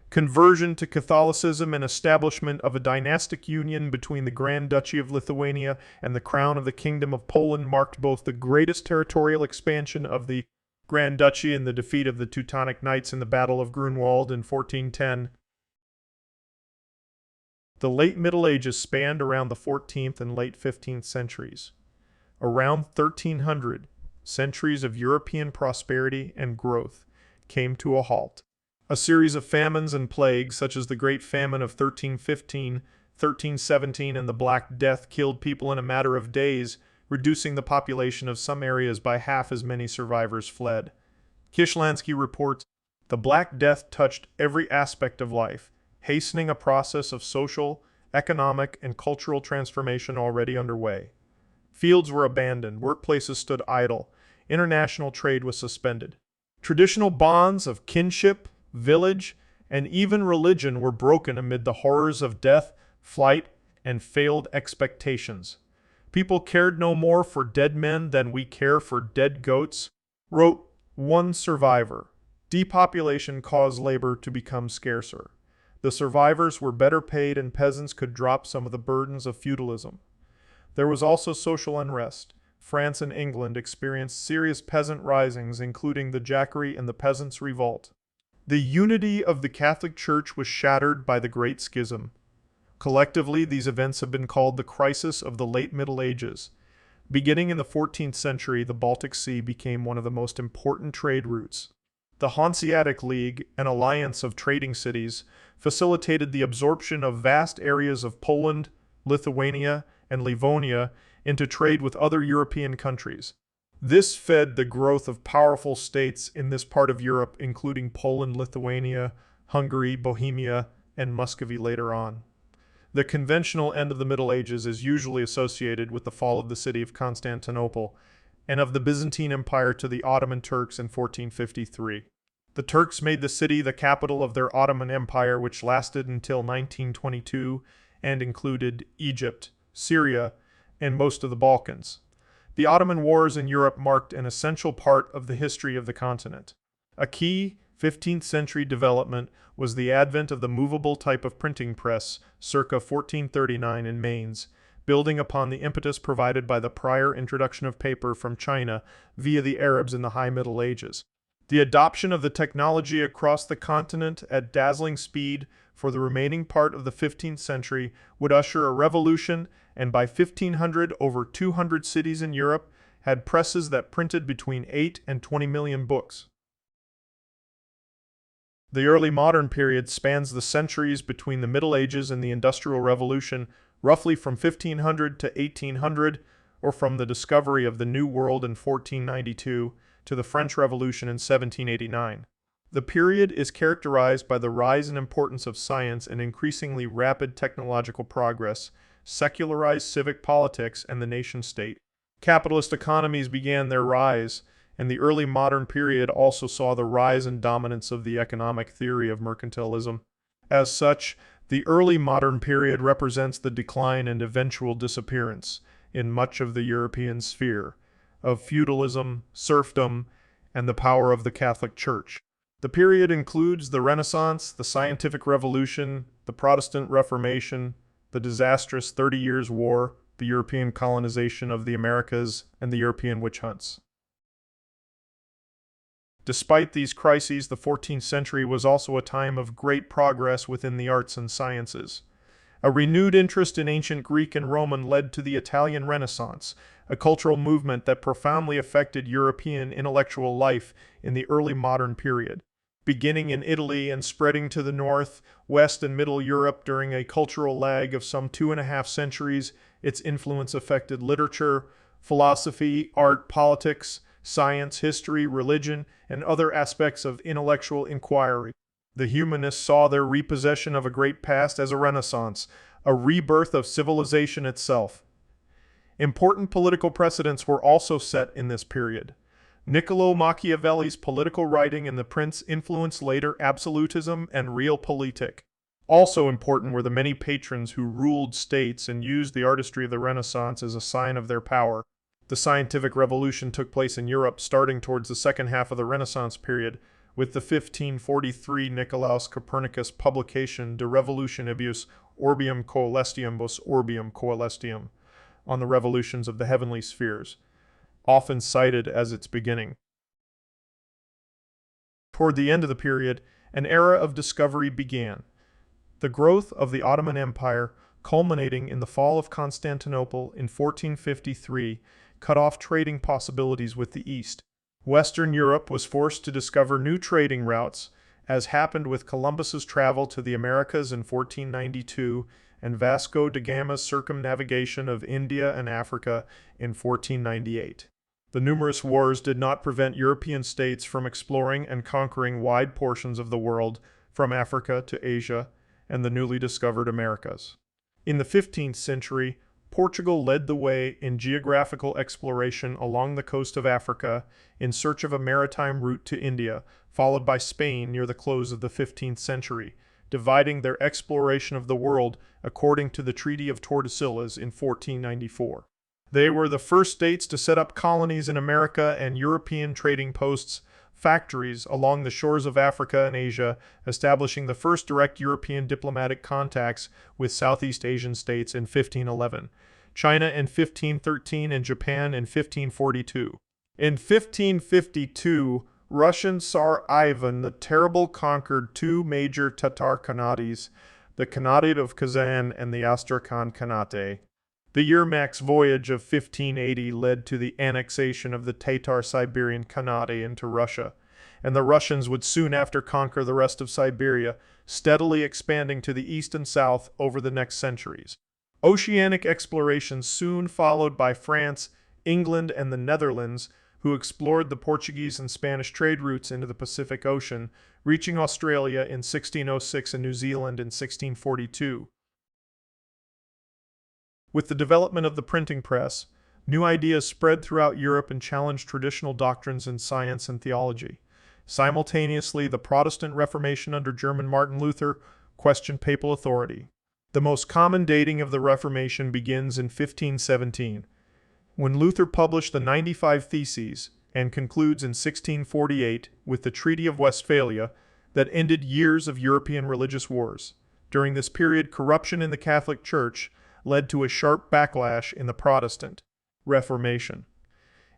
Conversion to Catholicism and establishment of a dynastic union between the Grand Duchy of Lithuania and the Crown of the Kingdom of Poland marked both the greatest territorial expansion of the Grand Duchy and the defeat of the Teutonic Knights in the Battle of Grunwald in 1410. The late Middle Ages spanned around the 14th and late 15th centuries. Around 1300, centuries of European prosperity and growth came to a halt. A series of famines and plagues, such as the Great Famine of 1315, 1317, and the Black Death, killed people in a matter of days, reducing the population of some areas by half as many survivors fled. Kishlansky reports, the Black Death touched every aspect of life, hastening a process of social, economic, and cultural transformation already underway. Fields were abandoned, workplaces stood idle, international trade was suspended. Traditional bonds of kinship, village, and even religion were broken amid the horrors of death, flight, and failed expectations. People cared no more for dead men than we care for dead goats, wrote one survivor. Depopulation caused labor to become scarcer. The survivors were better paid and peasants could drop some of the burdens of feudalism. There was also social unrest. France and England experienced serious peasant risings, including the Jacquerie and the Peasants' Revolt. The unity of the Catholic Church was shattered by the Great Schism. Collectively, these events have been called the crisis of the late Middle Ages. Beginning in the 14th century, the Baltic Sea became one of the most important trade routes. The Hanseatic League, an alliance of trading cities, facilitated the absorption of vast areas of Poland, Lithuania, and Livonia into trade with other European countries. This fed the growth of powerful states in this part of Europe, including Poland, Lithuania, Hungary, Bohemia, and Muscovy later on. The conventional end of the Middle Ages is usually associated with the fall of the city of Constantinople and of the Byzantine Empire to the Ottoman Turks in 1453. The Turks made the city the capital of their Ottoman Empire, which lasted until 1922 and included Egypt, Syria, and most of the Balkans. The Ottoman Wars in Europe marked an essential part of the history of the continent. A key 15th century development was the advent of the movable type of printing press, circa 1439 in Mainz, building upon the impetus provided by the prior introduction of paper from China via the Arabs in the High Middle Ages. The adoption of the technology across the continent at dazzling speed for the remaining part of the 15th century would usher a revolution, and by 1500 over 200 cities in Europe had presses that printed between 8 and 20 million books. The early modern period spans the centuries between the Middle Ages and the Industrial Revolution, roughly from 1500 to 1800, or from the discovery of the New World in 1492 to the French Revolution in 1789. The period is characterized by the rise in importance of science and increasingly rapid technological progress, secularized civic politics, and the nation-state. Capitalist economies began their rise, and the early modern period also saw the rise and dominance of the economic theory of mercantilism. As such, the early modern period represents the decline and eventual disappearance, in much of the European sphere, of feudalism, serfdom, and the power of the Catholic Church. The period includes the Renaissance, the Scientific Revolution, the Protestant Reformation, the disastrous 30 Years' War, the European colonization of the Americas, and the European witch hunts. Despite these crises, the 14th century was also a time of great progress within the arts and sciences. A renewed interest in ancient Greek and Roman led to the Italian Renaissance, a cultural movement that profoundly affected European intellectual life in the early modern period. Beginning in Italy and spreading to the north, west, and middle Europe during a cultural lag of some 2.5 centuries, its influence affected literature, philosophy, art, politics, science, history, religion, and other aspects of intellectual inquiry. The humanists saw their repossession of a great past as a renaissance, a rebirth of civilization itself. Important political precedents were also set in this period. Niccolo Machiavelli's political writing in The Prince influenced later absolutism and realpolitik. Also important were the many patrons who ruled states and used the artistry of the Renaissance as a sign of their power. The scientific revolution took place in Europe starting towards the second half of the Renaissance period, with the 1543 Nicolaus Copernicus publication De Revolutionibus Orbium Coelestium Orbium Coelestium on the revolutions of the heavenly spheres, often cited as its beginning. Toward the end of the period, an era of discovery began. The growth of the Ottoman Empire, culminating in the fall of Constantinople in 1453, cut off trading possibilities with the East. Western Europe was forced to discover new trading routes, as happened with Columbus's travel to the Americas in 1492 and Vasco da Gama's circumnavigation of India and Africa in 1498. The numerous wars did not prevent European states from exploring and conquering wide portions of the world, from Africa to Asia and the newly discovered Americas. In the 15th century, Portugal led the way in geographical exploration along the coast of Africa in search of a maritime route to India, followed by Spain near the close of the 15th century, dividing their exploration of the world according to the Treaty of Tordesillas in 1494. They were the first states to set up colonies in America and European trading posts, factories along the shores of Africa and Asia, establishing the first direct European diplomatic contacts with Southeast Asian states in 1511, China in 1513, and Japan in 1542. In 1552, Russian Tsar Ivan the Terrible conquered two major Tatar Khanates, the Khanate of Kazan and the Astrakhan Khanate. The Yermak's voyage of 1580 led to the annexation of the Tatar-Siberian Khanate into Russia, and the Russians would soon after conquer the rest of Siberia, steadily expanding to the east and south over the next centuries. Oceanic exploration soon followed by France, England, and the Netherlands, who explored the Portuguese and Spanish trade routes into the Pacific Ocean, reaching Australia in 1606 and New Zealand in 1642. With the development of the printing press, new ideas spread throughout Europe and challenged traditional doctrines in science and theology. Simultaneously, the Protestant Reformation under German Martin Luther questioned papal authority. The most common dating of the Reformation begins in 1517, when Luther published the 95 Theses, and concludes in 1648 with the Treaty of Westphalia that ended years of European religious wars. During this period, corruption in the Catholic Church led to a sharp backlash in the Protestant Reformation.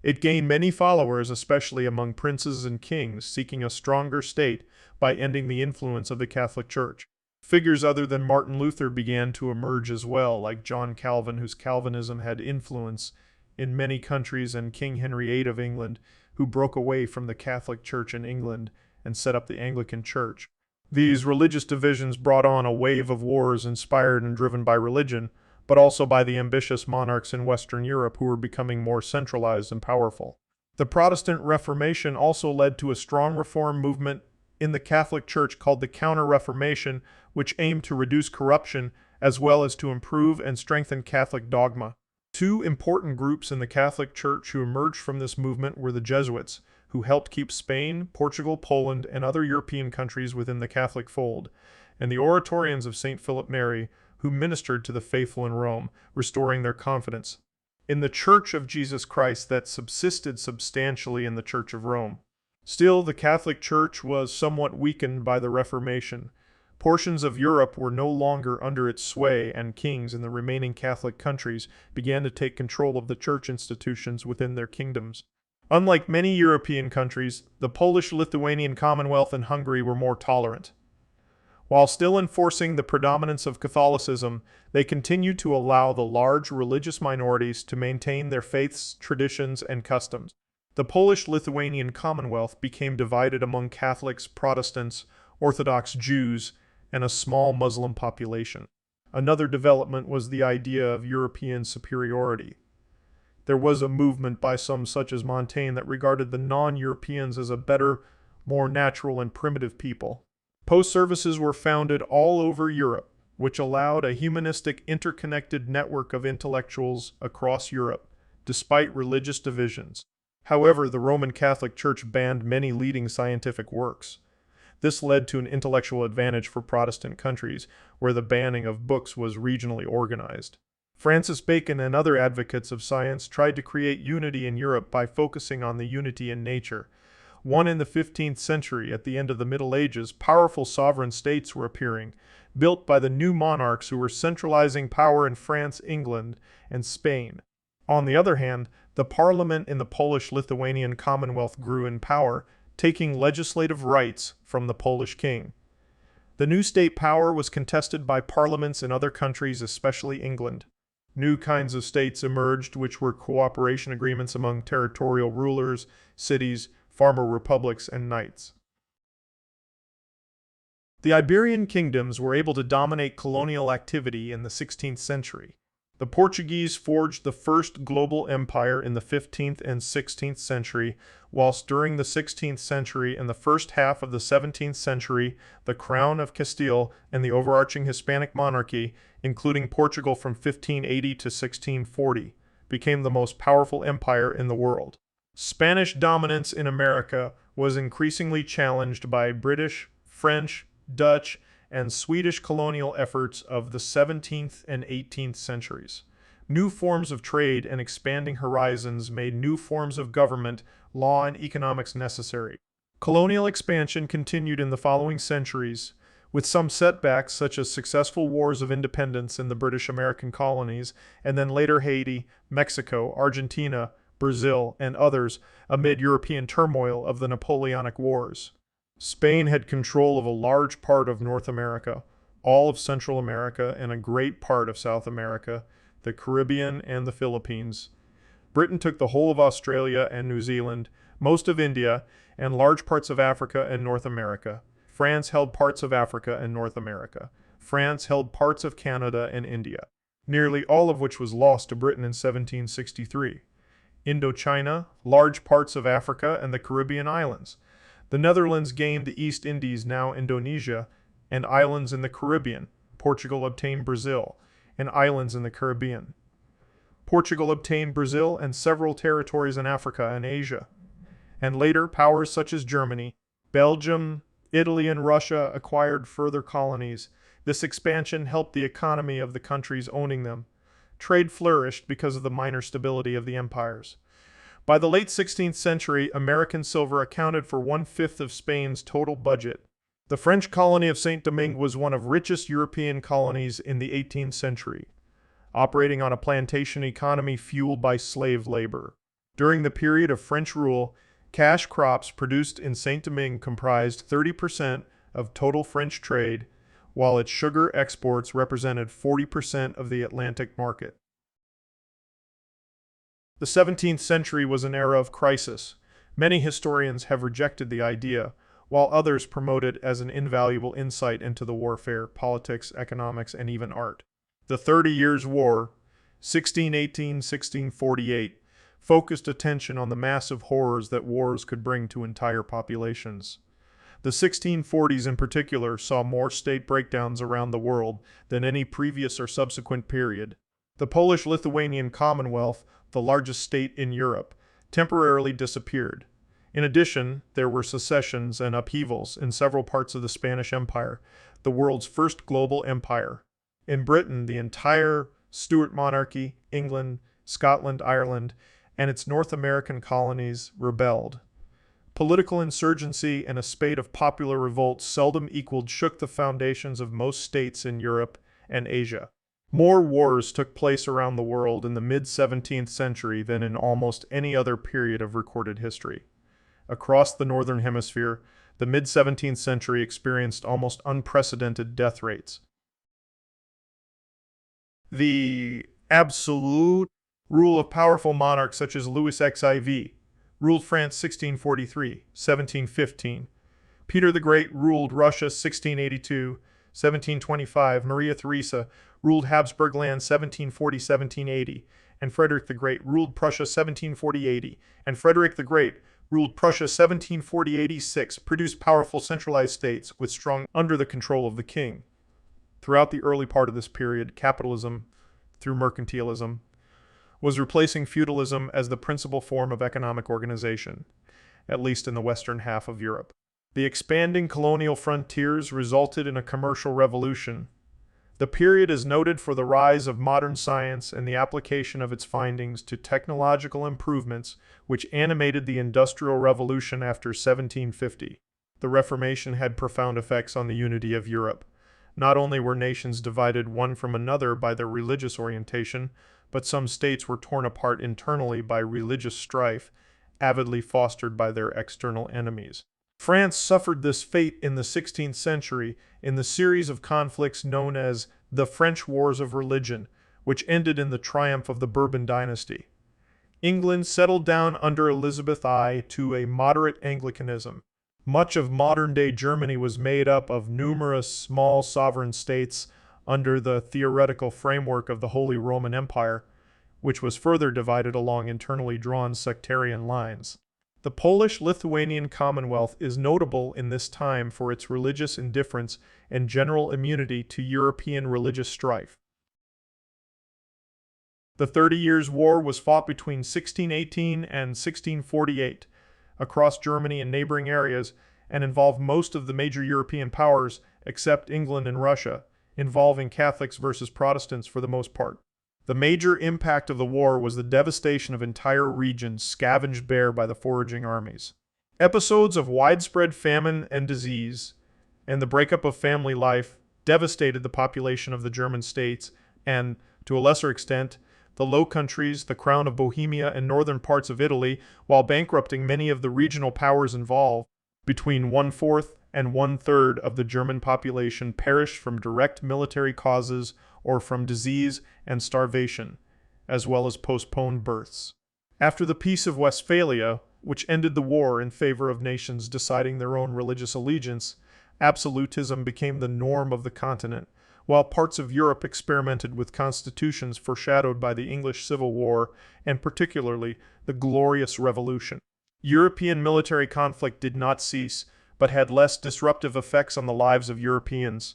It gained many followers, especially among princes and kings seeking a stronger state by ending the influence of the Catholic Church. Figures other than Martin Luther began to emerge as well, like John Calvin, whose Calvinism had influence in many countries, and King Henry VIII of England, who broke away from the Catholic Church in England and set up the Anglican Church. These religious divisions brought on a wave of wars inspired and driven by religion, but also by the ambitious monarchs in Western Europe who were becoming more centralized and powerful. The Protestant Reformation also led to a strong reform movement in the Catholic Church called the Counter-Reformation, which aimed to reduce corruption as well as to improve and strengthen Catholic dogma. Two important groups in the Catholic Church who emerged from this movement were the Jesuits, who helped keep Spain, Portugal, Poland, and other European countries within the Catholic fold, and the Oratorians of St. Philip Neri, who ministered to the faithful in Rome, restoring their confidence. in the Church of Jesus Christ that subsisted substantially in the Church of Rome. Still, the Catholic Church was somewhat weakened by the Reformation. Portions of Europe were no longer under its sway, and kings in the remaining Catholic countries began to take control of the church institutions within their kingdoms. Unlike many European countries, the Polish-Lithuanian Commonwealth and Hungary were more tolerant. While still enforcing the predominance of Catholicism, they continued to allow the large religious minorities to maintain their faiths, traditions, and customs. The Polish-Lithuanian Commonwealth became divided among Catholics, Protestants, Orthodox Jews, and a small Muslim population. Another development was the idea of European superiority. There was a movement by some such as Montaigne that regarded the non-Europeans as a better, more natural and primitive people. Post services were founded all over Europe, which allowed a humanistic interconnected network of intellectuals across Europe, despite religious divisions. However, the Roman Catholic Church banned many leading scientific works. This led to an intellectual advantage for Protestant countries, where the banning of books was regionally organized. Francis Bacon and other advocates of science tried to create unity in Europe by focusing on the unity in nature. In the 15th century, at the end of the Middle Ages, powerful sovereign states were appearing, built by the new monarchs who were centralizing power in France, England, and Spain. On the other hand, the parliament in the Polish-Lithuanian Commonwealth grew in power, taking legislative rights from the Polish king. The new state power was contested by parliaments in other countries, especially England. New kinds of states emerged, which were cooperation agreements among territorial rulers, cities, farmer republics, and knights. The Iberian kingdoms were able to dominate colonial activity in the 16th century. The Portuguese forged the first global empire in the 15th and 16th century, whilst during the 16th century and the first half of the 17th century, the Crown of Castile and the overarching Hispanic monarchy, including Portugal from 1580 to 1640, became the most powerful empire in the world. Spanish dominance in America was increasingly challenged by British, French, Dutch, and Swedish colonial efforts of the 17th and 18th centuries. New forms of trade and expanding horizons made new forms of government, law, and economics necessary. Colonial expansion continued in the following centuries, with some setbacks such as successful wars of independence in the British American colonies, and then later Haiti, Mexico, Argentina, Brazil, and others amid European turmoil of the Napoleonic Wars. Spain had control of a large part of North America, all of Central America, and a great part of South America, the Caribbean, and the Philippines. Britain took the whole of Australia and New Zealand, most of India, and large parts of Africa and North America. France held parts of Africa and North America. France held parts of Canada and India, nearly all of which was lost to Britain in 1763. Indochina, large parts of Africa and the Caribbean islands. The Netherlands gained the East Indies, now Indonesia, and islands in the Caribbean. Portugal obtained Brazil, and islands in the Caribbean. Portugal obtained Brazil and several territories in Africa and Asia. And later, powers such as Germany, Belgium, Italy, and Russia acquired further colonies. This expansion helped the economy of the countries owning them. Trade flourished because of the minor stability of the empires. By the late 16th century, American silver accounted for 1/5 of Spain's total budget. The French colony of Saint-Domingue was one of the richest European colonies in the 18th century, operating on a plantation economy fueled by slave labor. During the period of French rule, cash crops produced in Saint-Domingue comprised 30% of total French trade, while its sugar exports represented 40% of the Atlantic market. The 17th century was an era of crisis. Many historians have rejected the idea, while others promote it as an invaluable insight into the warfare, politics, economics, and even art. The 30 Years' War, 1618-1648, focused attention on the massive horrors that wars could bring to entire populations. The 1640s in particular saw more state breakdowns around the world than any previous or subsequent period. The Polish-Lithuanian Commonwealth, the largest state in Europe, temporarily disappeared. In addition, there were secessions and upheavals in several parts of the Spanish Empire, the world's first global empire. In Britain, the entire Stuart monarchy, England, Scotland, Ireland, and its North American colonies rebelled. Political insurgency and a spate of popular revolts seldom shook the foundations of most states in Europe and Asia. More wars took place around the world in the mid-17th century than in almost any other period of recorded history. Across the Northern Hemisphere, the mid-17th century experienced almost unprecedented death rates. The absolute rule of powerful monarchs such as Louis XIV ruled France 1643-1715. Peter the Great ruled Russia 1682-1725. Maria Theresa ruled Habsburg land 1740-1780. And Frederick the Great ruled Prussia 1740-80. And Frederick the Great ruled Prussia 1740-86, produced powerful centralized states with strong under the control of the king. Throughout the early part of this period, capitalism, through mercantilism, was replacing feudalism as the principal form of economic organization, at least in the western half of Europe. The expanding colonial frontiers resulted in a commercial revolution. The period is noted for the rise of modern science and the application of its findings to technological improvements which animated the Industrial Revolution after 1750. The Reformation had profound effects on the unity of Europe. Not only were nations divided one from another by their religious orientation, but some states were torn apart internally by religious strife, avidly fostered by their external enemies. France suffered this fate in the 16th century in the series of conflicts known as the French Wars of Religion, which ended in the triumph of the Bourbon dynasty. England settled down under Elizabeth I to a moderate Anglicanism. Much of modern-day Germany was made up of numerous small sovereign states under the theoretical framework of the Holy Roman Empire, which was further divided along internally drawn sectarian lines. The Polish-Lithuanian Commonwealth is notable in this time for its religious indifference and general immunity to European religious strife. The 30 Years' War was fought between 1618 and 1648 across Germany and neighboring areas, and involved most of the major European powers except England and Russia, involving Catholics versus Protestants for the most part. The major impact of the war was the devastation of entire regions scavenged bare by the foraging armies. Episodes of widespread famine and disease, and the breakup of family life, devastated the population of the German states and, to a lesser extent, the Low Countries, the Crown of Bohemia, and northern parts of Italy, while bankrupting many of the regional powers involved. Between 1/4 and 1/3 of the German population perished from direct military causes or from disease and starvation, as well as postponed births. After the Peace of Westphalia, which ended the war in favor of nations deciding their own religious allegiance, absolutism became the norm of the continent, while parts of Europe experimented with constitutions foreshadowed by the English Civil War and particularly the Glorious Revolution. European military conflict did not cease, but had less disruptive effects on the lives of Europeans.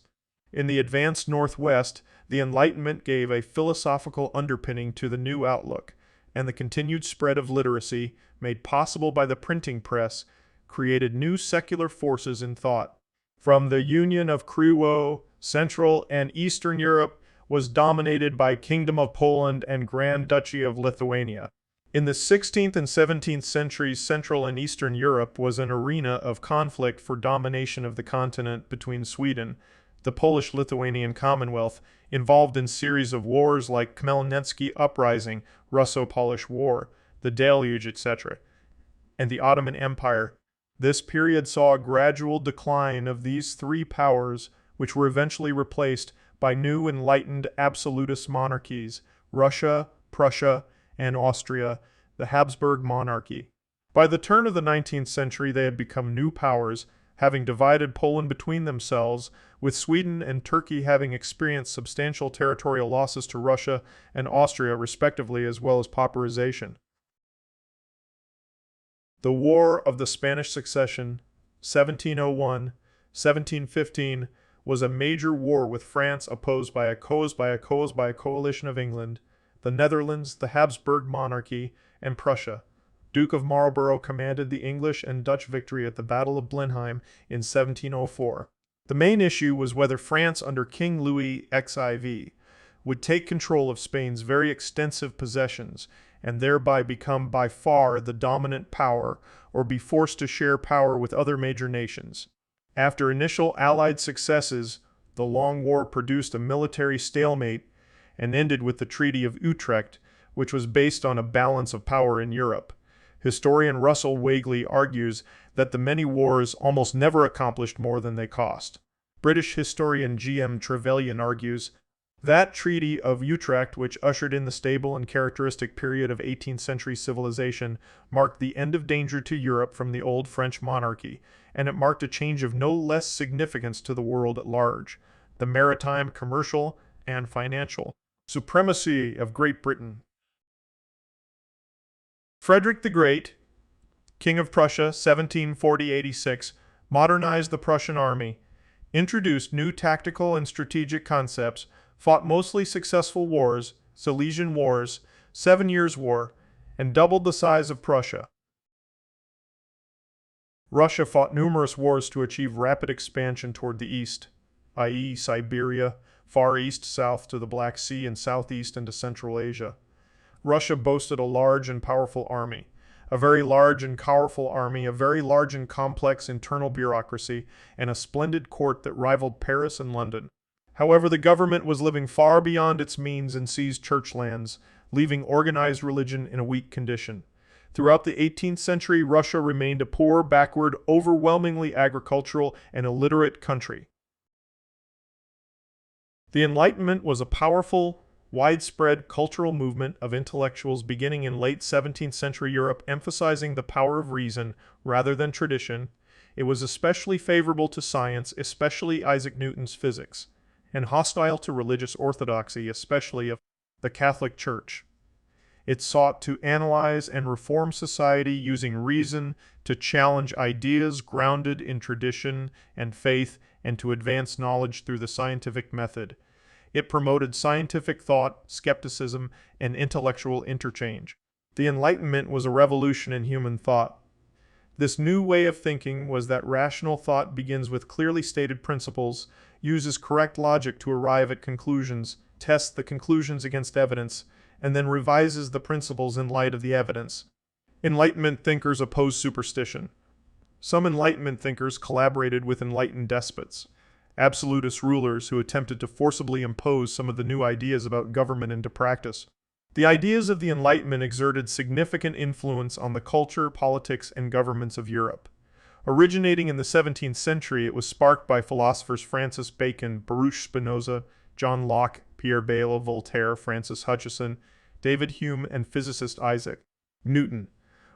In the advanced Northwest, the Enlightenment gave a philosophical underpinning to the new outlook, and the continued spread of literacy, made possible by the printing press, created new secular forces in thought. From the Union of Krewo, Central and Eastern Europe was dominated by Kingdom of Poland and Grand Duchy of Lithuania. In the 16th and 17th centuries, Central and Eastern Europe was an arena of conflict for domination of the continent between Sweden, the Polish-Lithuanian Commonwealth, involved in series of wars like Khmelnytsky Uprising, Russo-Polish War, the Deluge, etc., and the Ottoman Empire. This period saw a gradual decline of these three powers, which were eventually replaced by new enlightened absolutist monarchies, Russia, Prussia, and Austria, the Habsburg monarchy. By the turn of the 19th century, they had become new powers, having divided Poland between themselves, with Sweden and Turkey having experienced substantial territorial losses to Russia and Austria respectively, as well as pauperization. The War of the Spanish Succession, 1701-1715, was a major war with France opposed by a coalition of England, the Netherlands, the Habsburg monarchy, and Prussia. Duke of Marlborough commanded the English and Dutch victory at the Battle of Blenheim in 1704. The main issue was whether France under King Louis XIV would take control of Spain's very extensive possessions and thereby become by far the dominant power or be forced to share power with other major nations. After initial Allied successes, the Long War produced a military stalemate and ended with the Treaty of Utrecht, which was based on a balance of power in Europe. Historian Russell Wagley argues that the many wars almost never accomplished more than they cost. British historian G.M. Trevelyan argues that Treaty of Utrecht, which ushered in the stable and characteristic period of 18th century civilization, marked the end of danger to Europe from the old French monarchy, and it marked a change of no less significance to the world at large, the maritime, commercial, and financial supremacy of Great Britain. Frederick the Great, King of Prussia, 1740-86, modernized the Prussian army, introduced new tactical and strategic concepts, fought mostly successful wars, Silesian Wars, 7 Years' War, and doubled the size of Prussia. Russia fought numerous wars to achieve rapid expansion toward the east, i.e. Siberia, Far East south to the Black Sea and southeast into Central Asia. Russia boasted a large and powerful army, a very large and powerful army, a very large and complex internal bureaucracy, and a splendid court that rivaled Paris and London. However, the government was living far beyond its means and seized church lands, leaving organized religion in a weak condition. Throughout the 18th century, Russia remained a poor, backward, overwhelmingly agricultural, and illiterate country. The Enlightenment was a powerful, widespread cultural movement of intellectuals beginning in late 17th century Europe, emphasizing the power of reason rather than tradition. It was especially favorable to science, especially Isaac Newton's physics, and hostile to religious orthodoxy, especially of the Catholic Church. It sought to analyze and reform society using reason, to challenge ideas grounded in tradition and faith, and to advance knowledge through the scientific method. It promoted scientific thought, skepticism, and intellectual interchange. The Enlightenment was a revolution in human thought. This new way of thinking was that rational thought begins with clearly stated principles, uses correct logic to arrive at conclusions, tests the conclusions against evidence, and then revises the principles in light of the evidence. Enlightenment thinkers opposed superstition. Some Enlightenment thinkers collaborated with enlightened despots, absolutist rulers who attempted to forcibly impose some of the new ideas about government into practice. The ideas of the Enlightenment exerted significant influence on the culture, politics, and governments of Europe. Originating in the 17th century, it was sparked by philosophers Francis Bacon, Baruch Spinoza, John Locke, Pierre Bayle, Voltaire, Francis Hutcheson, David Hume, and physicist Isaac Newton.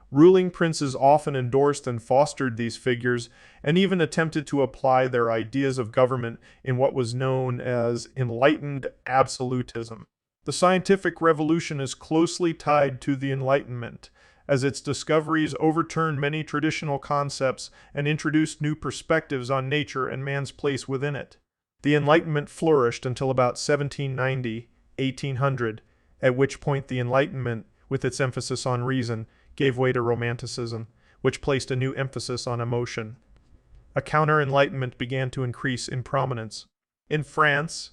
Ruling princes often endorsed and fostered these figures and even attempted to apply their ideas of government in what was known as enlightened absolutism. The scientific revolution is closely tied to the Enlightenment, as its discoveries overturned many traditional concepts and introduced new perspectives on nature and man's place within it. The Enlightenment flourished until about 1790, 1800, at which point the Enlightenment, with its emphasis on reason, gave way to Romanticism, which placed a new emphasis on emotion. A counter-Enlightenment began to increase in prominence. In France,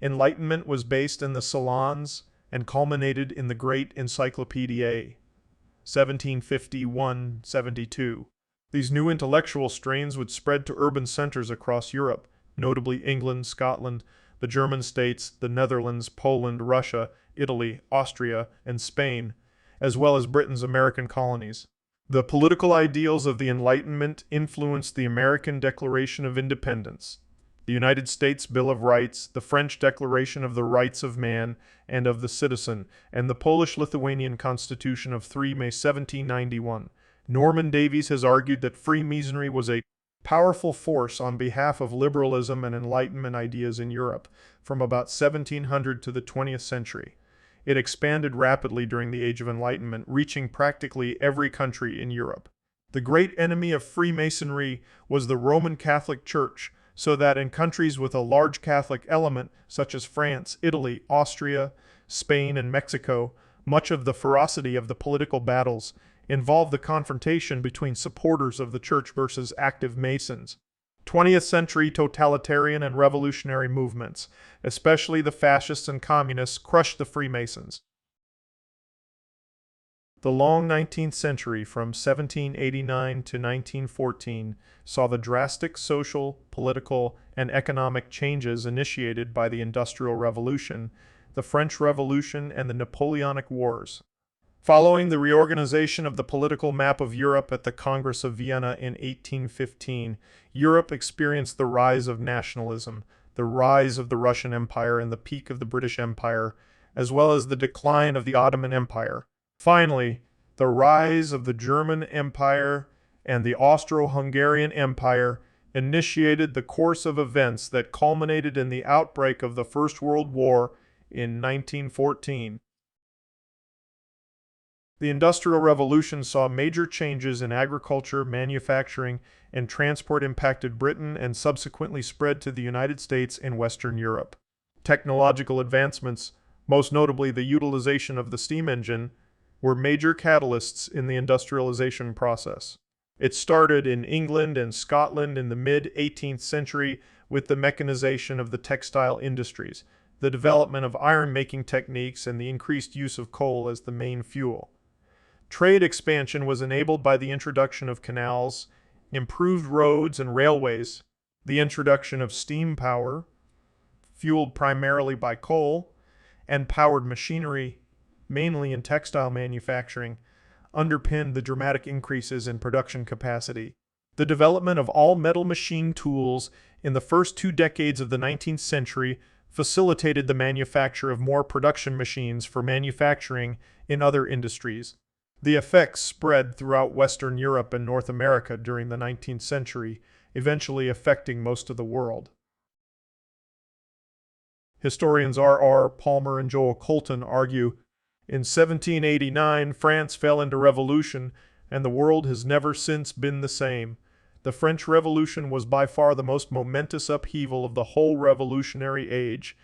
Enlightenment was based in the salons and culminated in the Great Encyclopédia, 1751-72. These new intellectual strains would spread to urban centers across Europe, notably England, Scotland, the German states, the Netherlands, Poland, Russia, Italy, Austria, and Spain, as well as Britain's American colonies. The political ideals of the Enlightenment influenced the American Declaration of Independence, the United States Bill of Rights, the French Declaration of the Rights of Man and of the Citizen, and the Polish-Lithuanian Constitution of 3 May 1791. Norman Davies has argued that Freemasonry was a powerful force on behalf of liberalism and Enlightenment ideas in Europe from about 1700 to the 20th century. It expanded rapidly during the Age of Enlightenment, reaching practically every country in Europe. The great enemy of Freemasonry was the Roman Catholic Church, so that in countries with a large Catholic element, such as France, Italy, Austria, Spain, and Mexico, much of the ferocity of the political battles involved the confrontation between supporters of the Church versus active Masons. 20th century totalitarian and revolutionary movements, especially the fascists and communists, crushed the Freemasons. The long 19th century, from 1789 to 1914, saw the drastic social, political, and economic changes initiated by the Industrial Revolution, the French Revolution, and the Napoleonic Wars. Following the reorganization of the political map of Europe at the Congress of Vienna in 1815, Europe experienced the rise of nationalism, the rise of the Russian Empire, and the peak of the British Empire, as well as the decline of the Ottoman Empire. Finally, the rise of the German Empire and the Austro-Hungarian Empire initiated the course of events that culminated in the outbreak of the First World War in 1914. The Industrial Revolution saw major changes in agriculture, manufacturing, and transport impacted Britain and subsequently spread to the United States and Western Europe. Technological advancements, most notably the utilization of the steam engine, were major catalysts in the industrialization process. It started in England and Scotland in the mid-18th century with the mechanization of the textile industries, the development of iron-making techniques, and the increased use of coal as the main fuel. Trade expansion was enabled by the introduction of canals, improved roads and railways, the introduction of steam power, fueled primarily by coal, and powered machinery, mainly in textile manufacturing, underpinned the dramatic increases in production capacity. The development of all-metal machine tools in the first 2 decades of the 19th century facilitated the manufacture of more production machines for manufacturing in other industries. The effects spread throughout Western Europe and North America during the 19th century, eventually affecting most of the world. Historians R.R. Palmer and Joel Colton argue, in 1789, France fell into revolution, and the world has never since been the same. The French Revolution was by far the most momentous upheaval of the whole revolutionary age.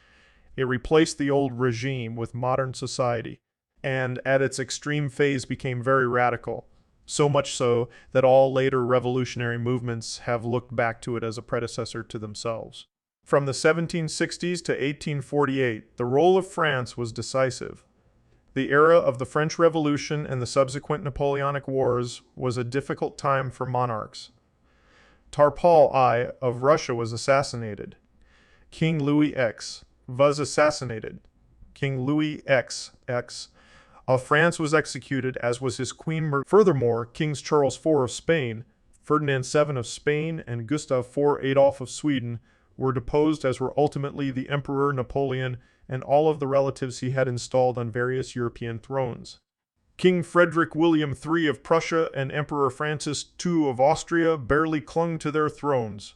It replaced the old regime with modern society, and at its extreme phase became very radical, so much so that all later revolutionary movements have looked back to it as a predecessor to themselves. From the 1760s to 1848, the role of France was decisive. The era of the French Revolution and the subsequent Napoleonic Wars was a difficult time for monarchs. Tarpal I of Russia was assassinated. King Louis X was assassinated. King Louis X of France was executed, as was his queen. Furthermore, Kings Charles IV of Spain, Ferdinand VII of Spain, and Gustav IV Adolf of Sweden were deposed, as were ultimately the Emperor Napoleon and all of the relatives he had installed on various European thrones. King Frederick William III of Prussia and Emperor Francis II of Austria barely clung to their thrones.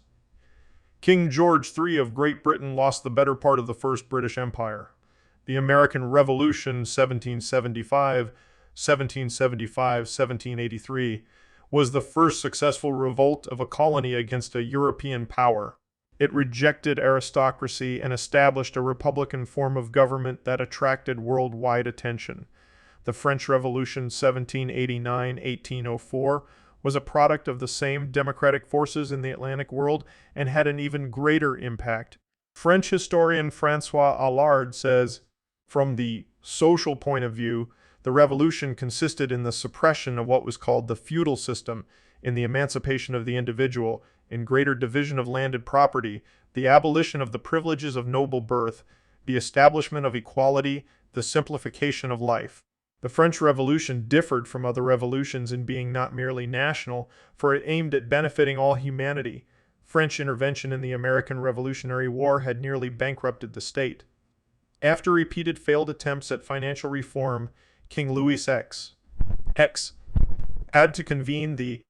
King George III of Great Britain lost the better part of the First British Empire. The American Revolution, 1775-1783, was the first successful revolt of a colony against a European power. It rejected aristocracy and established a republican form of government that attracted worldwide attention. The French Revolution, 1789-1804, was a product of the same democratic forces in the Atlantic world and had an even greater impact. French historian François Allard says, from the social point of view, the revolution consisted in the suppression of what was called the feudal system, in the emancipation of the individual, in greater division of landed property, the abolition of the privileges of noble birth, the establishment of equality, the simplification of life. The French Revolution differed from other revolutions in being not merely national, for it aimed at benefiting all humanity. French intervention in the American Revolutionary War had nearly bankrupted the state. After repeated failed attempts at financial reform, King Louis X had to convene the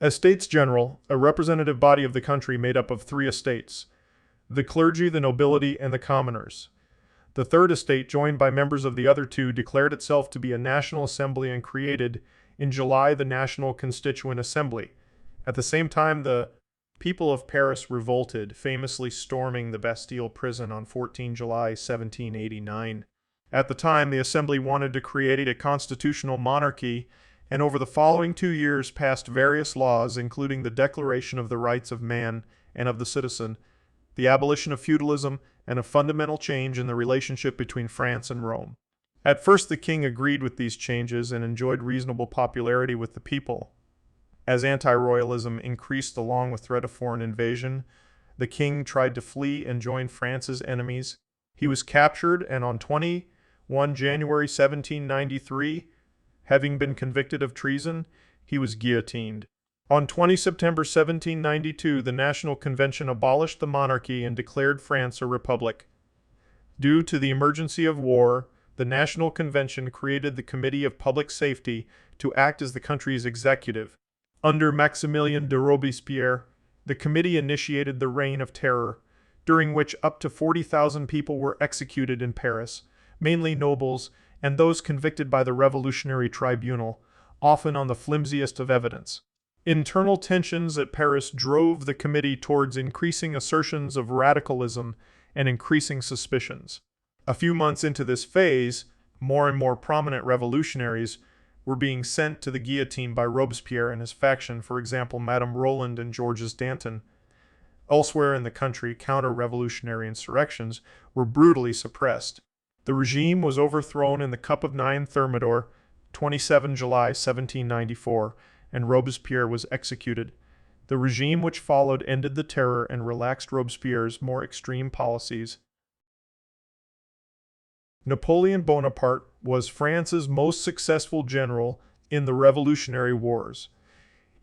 Estates General, a representative body of the country made up of 3 estates: the clergy, the nobility, and the commoners. The third estate, joined by members of the other 2, declared itself to be a national assembly and created, in July, the National Constituent Assembly. At the same time, the people of Paris revolted, famously storming the Bastille prison on 14 July 1789. At the time, the assembly wanted to create a constitutional monarchy and over the following 2 years passed various laws, including the Declaration of the Rights of Man and of the Citizen, the abolition of feudalism, and a fundamental change in the relationship between France and Rome. At first, the king agreed with these changes and enjoyed reasonable popularity with the people. As anti-royalism increased along with threat of foreign invasion, the king tried to flee and join France's enemies. He was captured, and on 21 January 1793, having been convicted of treason, he was guillotined. On 20 September 1792, the National Convention abolished the monarchy and declared France a republic. Due to the emergency of war, the National Convention created the Committee of Public Safety to act as the country's executive. Under Maximilien de Robespierre, the committee initiated the Reign of Terror, during which up to 40,000 people were executed in Paris, mainly nobles and those convicted by the Revolutionary Tribunal, often on the flimsiest of evidence. Internal tensions at Paris drove the committee towards increasing assertions of radicalism and increasing suspicions. A few months into this phase, more and more prominent revolutionaries were being sent to the guillotine by Robespierre and his faction, for example, Madame Roland and Georges Danton. Elsewhere in the country, counter-revolutionary insurrections were brutally suppressed. The regime was overthrown in the Cup of Nine Thermidor, 27 July 1794, and Robespierre was executed. The regime which followed ended the terror and relaxed Robespierre's more extreme policies. Napoleon Bonaparte was France's most successful general in the Revolutionary Wars.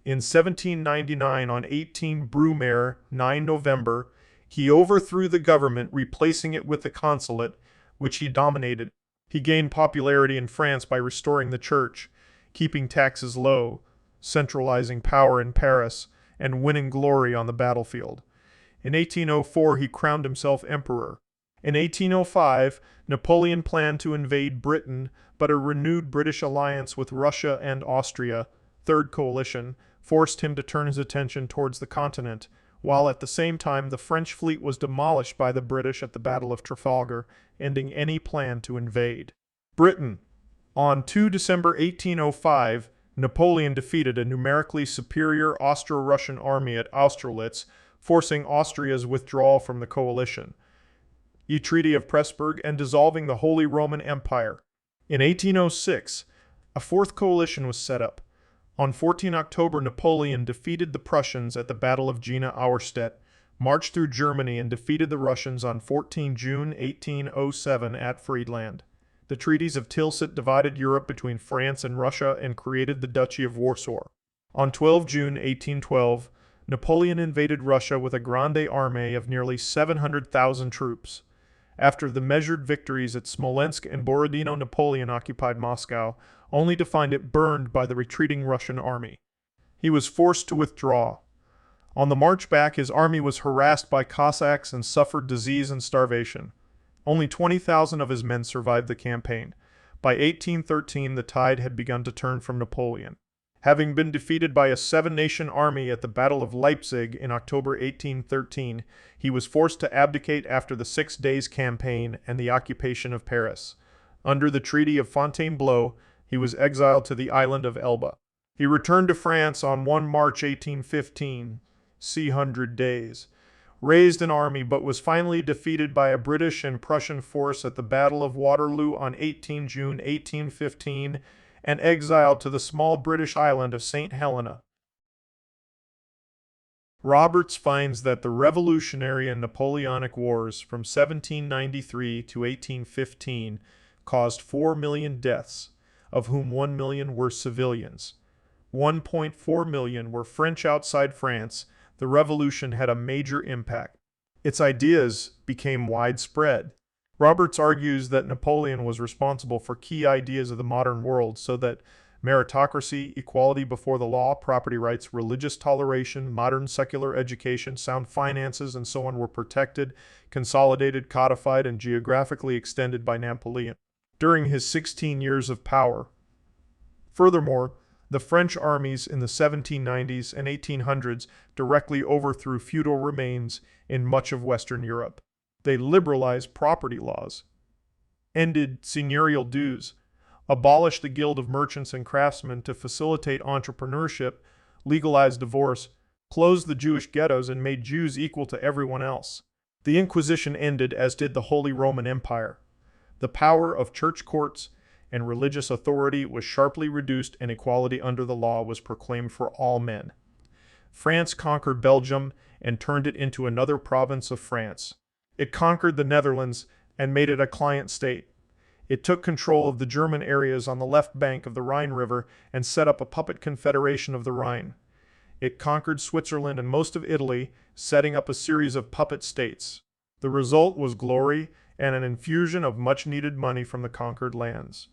In 1799, on 18 Brumaire, 9 November, he overthrew the government, replacing it with the consulate, which he dominated. He gained popularity in France by restoring the church, keeping taxes low, centralizing power in Paris, and winning glory on the battlefield. In 1804, he crowned himself emperor. In 1805, Napoleon planned to invade Britain, but a renewed British alliance with Russia and Austria, Third Coalition, forced him to turn his attention towards the continent, while at the same time the French fleet was demolished by the British at the Battle of Trafalgar, ending any plan to invade Britain. On 2 December 1805, Napoleon defeated a numerically superior Austro-Russian army at Austerlitz, forcing Austria's withdrawal from the coalition, the Treaty of Pressburg, and dissolving the Holy Roman Empire. In 1806, a fourth coalition was set up. On 14 October, Napoleon defeated the Prussians at the Battle of Jena Auerstedt, marched through Germany, and defeated the Russians on 14 June 1807 at Friedland. The treaties of Tilsit divided Europe between France and Russia and created the Duchy of Warsaw. On 12 June 1812, Napoleon invaded Russia with a grande armée of nearly 700,000 troops. After the measured victories at Smolensk and Borodino, Napoleon occupied Moscow, only to find it burned by the retreating Russian army. He was forced to withdraw. On the march back, his army was harassed by Cossacks and suffered disease and starvation. Only 20,000 of his men survived the campaign. By 1813, the tide had begun to turn from Napoleon. Having been defeated by a seven-nation army at the Battle of Leipzig in October 1813, he was forced to abdicate after the 6 Days Campaign and the occupation of Paris. Under the Treaty of Fontainebleau, he was exiled to the island of Elba. He returned to France on 1 March 1815, c. 100 Days, raised an army, but was finally defeated by a British and Prussian force at the Battle of Waterloo on 18 June 1815, and exiled to the small British island of St. Helena. Roberts finds that the Revolutionary and Napoleonic Wars from 1793 to 1815 caused 4 million deaths, of whom 1 million were civilians. 1.4 million were French outside France. The revolution had a major impact. Its ideas became widespread. Roberts argues that Napoleon was responsible for key ideas of the modern world, so that meritocracy, equality before the law, property rights, religious toleration, modern secular education, sound finances, and so on were protected, consolidated, codified, and geographically extended by Napoleon during his 16 years of power. Furthermore, the French armies in the 1790s and 1800s directly overthrew feudal remains in much of Western Europe. They liberalized property laws, ended seigneurial dues, abolished the Guild of Merchants and Craftsmen to facilitate entrepreneurship, legalized divorce, closed the Jewish ghettos, and made Jews equal to everyone else. The Inquisition ended, as did the Holy Roman Empire. The power of church courts and religious authority was sharply reduced, and equality under the law was proclaimed for all men. France conquered Belgium and turned it into another province of France. It conquered the Netherlands and made it a client state. It took control of the German areas on the left bank of the Rhine River and set up a puppet confederation of the Rhine. It conquered Switzerland and most of Italy, setting up a series of puppet states. The result was glory and an infusion of much-needed money from the conquered lands.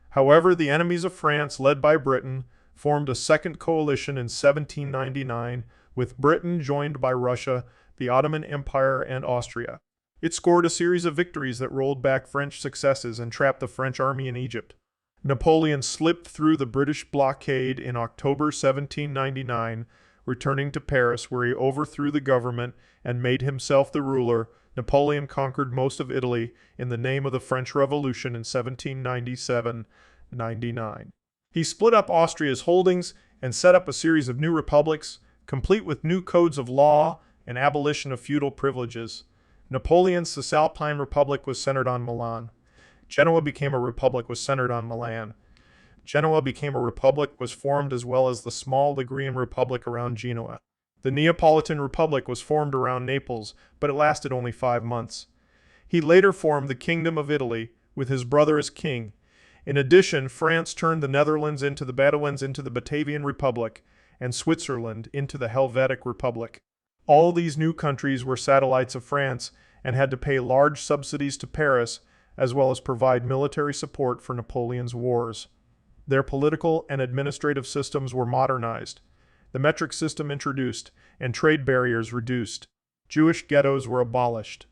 However, the enemies of France, led by Britain, formed a second coalition in 1799, with Britain joined by Russia, the Ottoman Empire, and Austria. It scored a series of victories that rolled back French successes and trapped the French army in Egypt. Napoleon slipped through the British blockade in October 1799, returning to Paris, where he overthrew the government and made himself the ruler. Napoleon conquered most of Italy in the name of the French Revolution in 1797-99. He split up Austria's holdings and set up a series of new republics, complete with new codes of law and abolition of feudal privileges. Napoleon's Cisalpine Republic was centered on Milan. Genoa became a republic was centered on Milan. Genoa became a republic was formed, as well as the small Ligurian Republic around Genoa. The Neapolitan Republic was formed around Naples, but it lasted only 5 months. He later formed the Kingdom of Italy, with his brother as king. In addition, France turned the Netherlands into the Bedouins into the Batavian Republic, and Switzerland into the Helvetic Republic. All these new countries were satellites of France and had to pay large subsidies to Paris, as well as provide military support for Napoleon's wars. Their political and administrative systems were modernized, the metric system introduced, and trade barriers reduced. Jewish ghettos were abolished.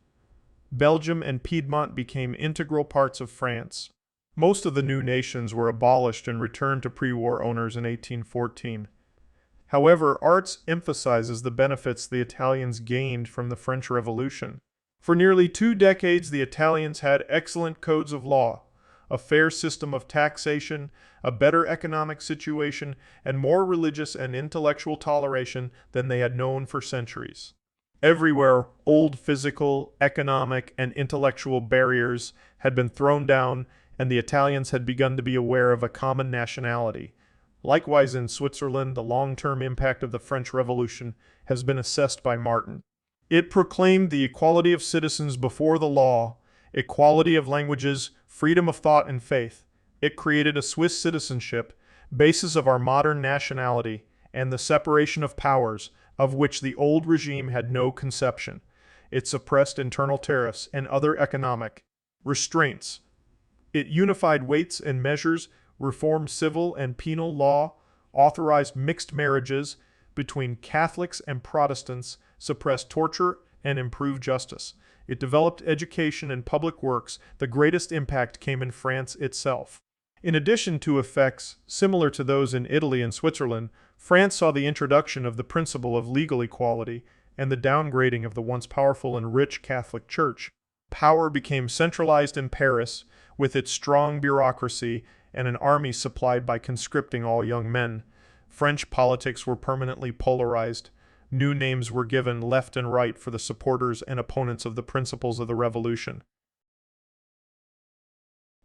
Belgium and Piedmont became integral parts of France. Most of the new nations were abolished and returned to pre-war owners in 1814. However, Arts emphasizes the benefits the Italians gained from the French Revolution. For nearly 2 decades, the Italians had excellent codes of law, a fair system of taxation, a better economic situation, and more religious and intellectual toleration than they had known for centuries. Everywhere, old physical, economic, and intellectual barriers had been thrown down, and the Italians had begun to be aware of a common nationality. Likewise, in Switzerland, the long-term impact of the French Revolution has been assessed by Martin. It proclaimed the equality of citizens before the law, equality of languages, freedom of thought and faith. It created a Swiss citizenship, basis of our modern nationality, and the separation of powers, of which the old regime had no conception. It suppressed internal tariffs and other economic restraints. It unified weights and measures, reformed civil and penal law, authorized mixed marriages between Catholics and Protestants, suppressed torture, and improved justice. It developed education and public works. The greatest impact came in France itself. In addition to effects similar to those in Italy and Switzerland, France saw the introduction of the principle of legal equality and the downgrading of the once powerful and rich Catholic Church. Power became centralized in Paris, with its strong bureaucracy and an army supplied by conscripting all young men. French politics were permanently polarized. New names were given left and right for the supporters and opponents of the principles of the revolution.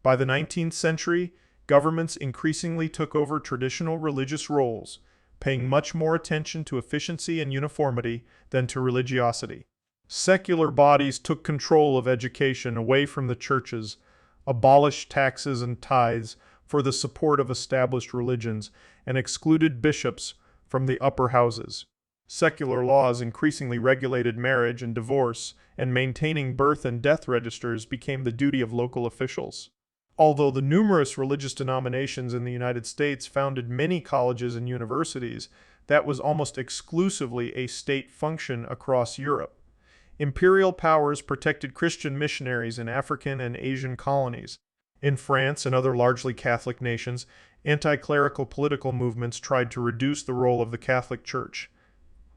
By the 19th century, governments increasingly took over traditional religious roles, paying much more attention to efficiency and uniformity than to religiosity. Secular bodies took control of education away from the churches, abolished taxes and tithes for the support of established religions, and excluded bishops from the upper houses. Secular laws increasingly regulated marriage and divorce, and maintaining birth and death registers became the duty of local officials. Although the numerous religious denominations in the United States founded many colleges and universities, that was almost exclusively a state function across Europe. Imperial powers protected Christian missionaries in African and Asian colonies. In France and other largely Catholic nations, anti-clerical political movements tried to reduce the role of the Catholic Church.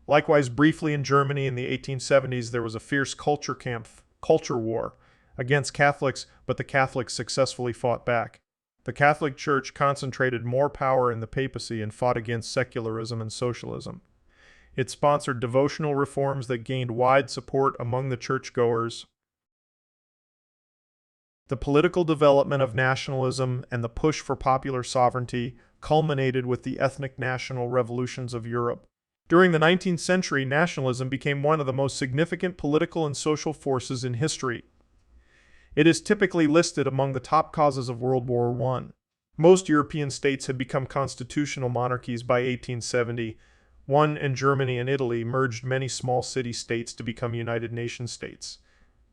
Likewise, briefly in Germany in the 1870s, there was a fierce culture war, against Catholics, but the Catholics successfully fought back. The Catholic Church concentrated more power in the papacy and fought against secularism and socialism. It sponsored devotional reforms that gained wide support among the churchgoers. The political development of nationalism and the push for popular sovereignty culminated with the ethnic national revolutions of Europe. During the 19th century, nationalism became one of the most significant political and social forces in history. It is typically listed among the top causes of World War I. Most European states had become constitutional monarchies by 1870. And Germany and Italy merged many small city-states to become United Nations states.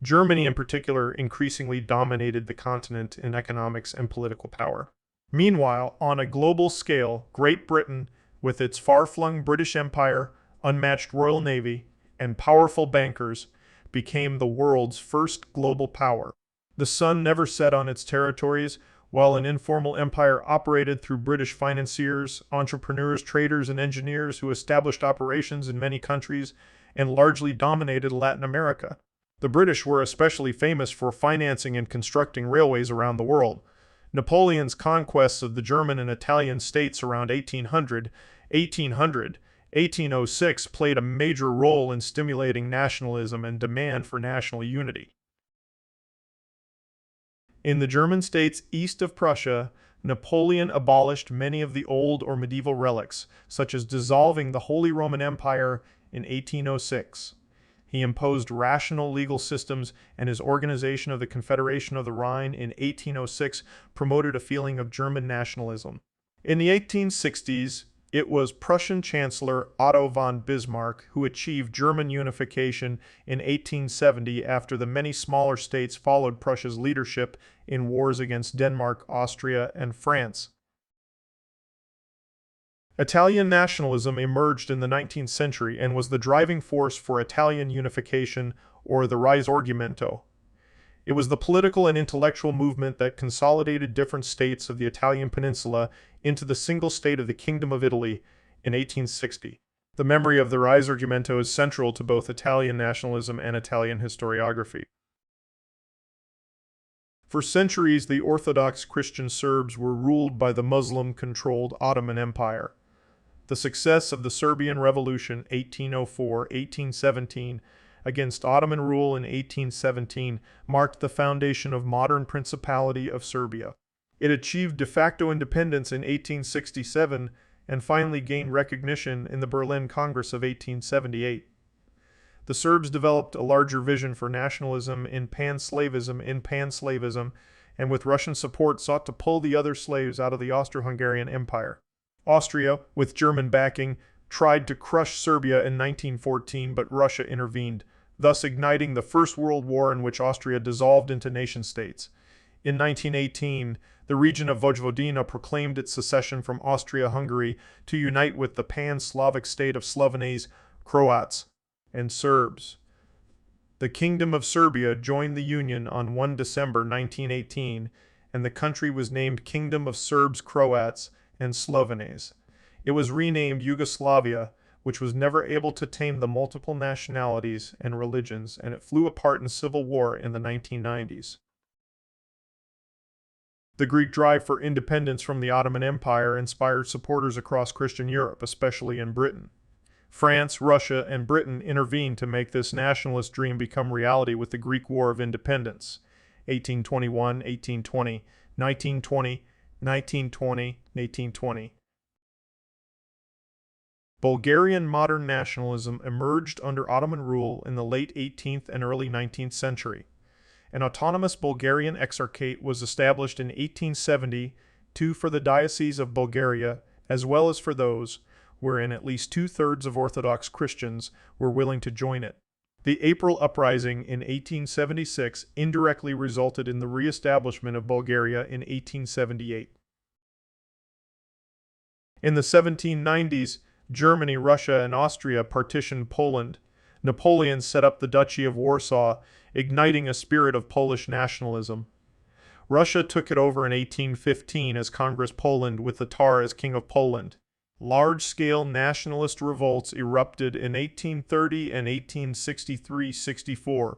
Germany, in particular, increasingly dominated the continent in economics and political power. Meanwhile, on a global scale, Great Britain, with its far-flung British Empire, unmatched Royal Navy, and powerful bankers, became the world's first global power. The sun never set on its territories, while an informal empire operated through British financiers, entrepreneurs, traders, and engineers who established operations in many countries and largely dominated Latin America. The British were especially famous for financing and constructing railways around the world. Napoleon's conquests of the German and Italian states around 1806 played a major role in stimulating nationalism and demand for national unity. In the German states east of Prussia, Napoleon abolished many of the old or medieval relics, such as dissolving the Holy Roman Empire in 1806. He imposed rational legal systems, and his organization of the Confederation of the Rhine in 1806 promoted a feeling of German nationalism. In the 1860s, it was Prussian Chancellor Otto von Bismarck who achieved German unification in 1870 after the many smaller states followed Prussia's leadership in wars against Denmark, Austria, and France. Italian nationalism emerged in the 19th century and was the driving force for Italian unification, or the Risorgimento. It was the political and intellectual movement that consolidated different states of the Italian peninsula into the single state of the Kingdom of Italy in 1860. The memory of the Risorgimento is central to both Italian nationalism and Italian historiography. For centuries, the Orthodox Christian Serbs were ruled by the Muslim-controlled Ottoman Empire. The success of the Serbian Revolution 1804-1817 against Ottoman rule in 1817 marked the foundation of modern Principality of Serbia. It achieved de facto independence in 1867 and finally gained recognition in the Berlin Congress of 1878. The Serbs developed a larger vision for nationalism in pan-Slavism, and with Russian support sought to pull the other slaves out of the Austro-Hungarian Empire. Austria, with German backing, tried to crush Serbia in 1914, but Russia intervened, thus igniting the First World War in which Austria dissolved into nation-states. In 1918, the region of Vojvodina proclaimed its secession from Austria-Hungary to unite with the pan-Slavic state of Slovenes, Croats, and Serbs. The Kingdom of Serbia joined the Union on 1 December 1918, and the country was named Kingdom of Serbs, Croats, and Slovenes. It was renamed Yugoslavia, which was never able to tame the multiple nationalities and religions, and it flew apart in civil war in the 1990s. The Greek drive for independence from the Ottoman Empire inspired supporters across Christian Europe, especially in Britain. France, Russia, and Britain intervened to make this nationalist dream become reality with the Greek War of Independence, 1821, 1820, 1920, 1920, 1820. Bulgarian modern nationalism emerged under Ottoman rule in the late 18th and early 19th century. An autonomous Bulgarian exarchate was established in 1872 for the Diocese of Bulgaria, as well as for those wherein at least two-thirds of Orthodox Christians were willing to join it. The April Uprising in 1876 indirectly resulted in the re-establishment of Bulgaria in 1878. In the 1790s, Germany, Russia, and Austria partitioned Poland. Napoleon set up the Duchy of Warsaw, igniting a spirit of Polish nationalism. Russia took it over in 1815 as Congress Poland, with the Tsar as King of Poland. Large-scale nationalist revolts erupted in 1830 and 1863-64,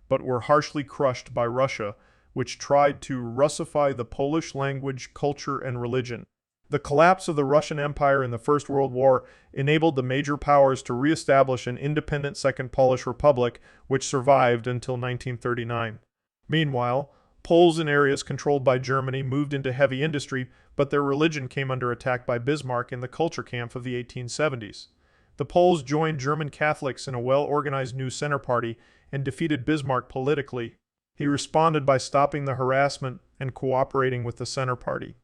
but were harshly crushed by Russia, which tried to Russify the Polish language, culture, and religion. The collapse of the Russian Empire in the First World War enabled the major powers to re-establish an independent Second Polish Republic, which survived until 1939. Meanwhile, Poles in areas controlled by Germany moved into heavy industry, but their religion came under attack by Bismarck in the culture camp of the 1870s. The Poles joined German Catholics in a well-organized new center party and defeated Bismarck politically. He responded by stopping the harassment and cooperating with the center party.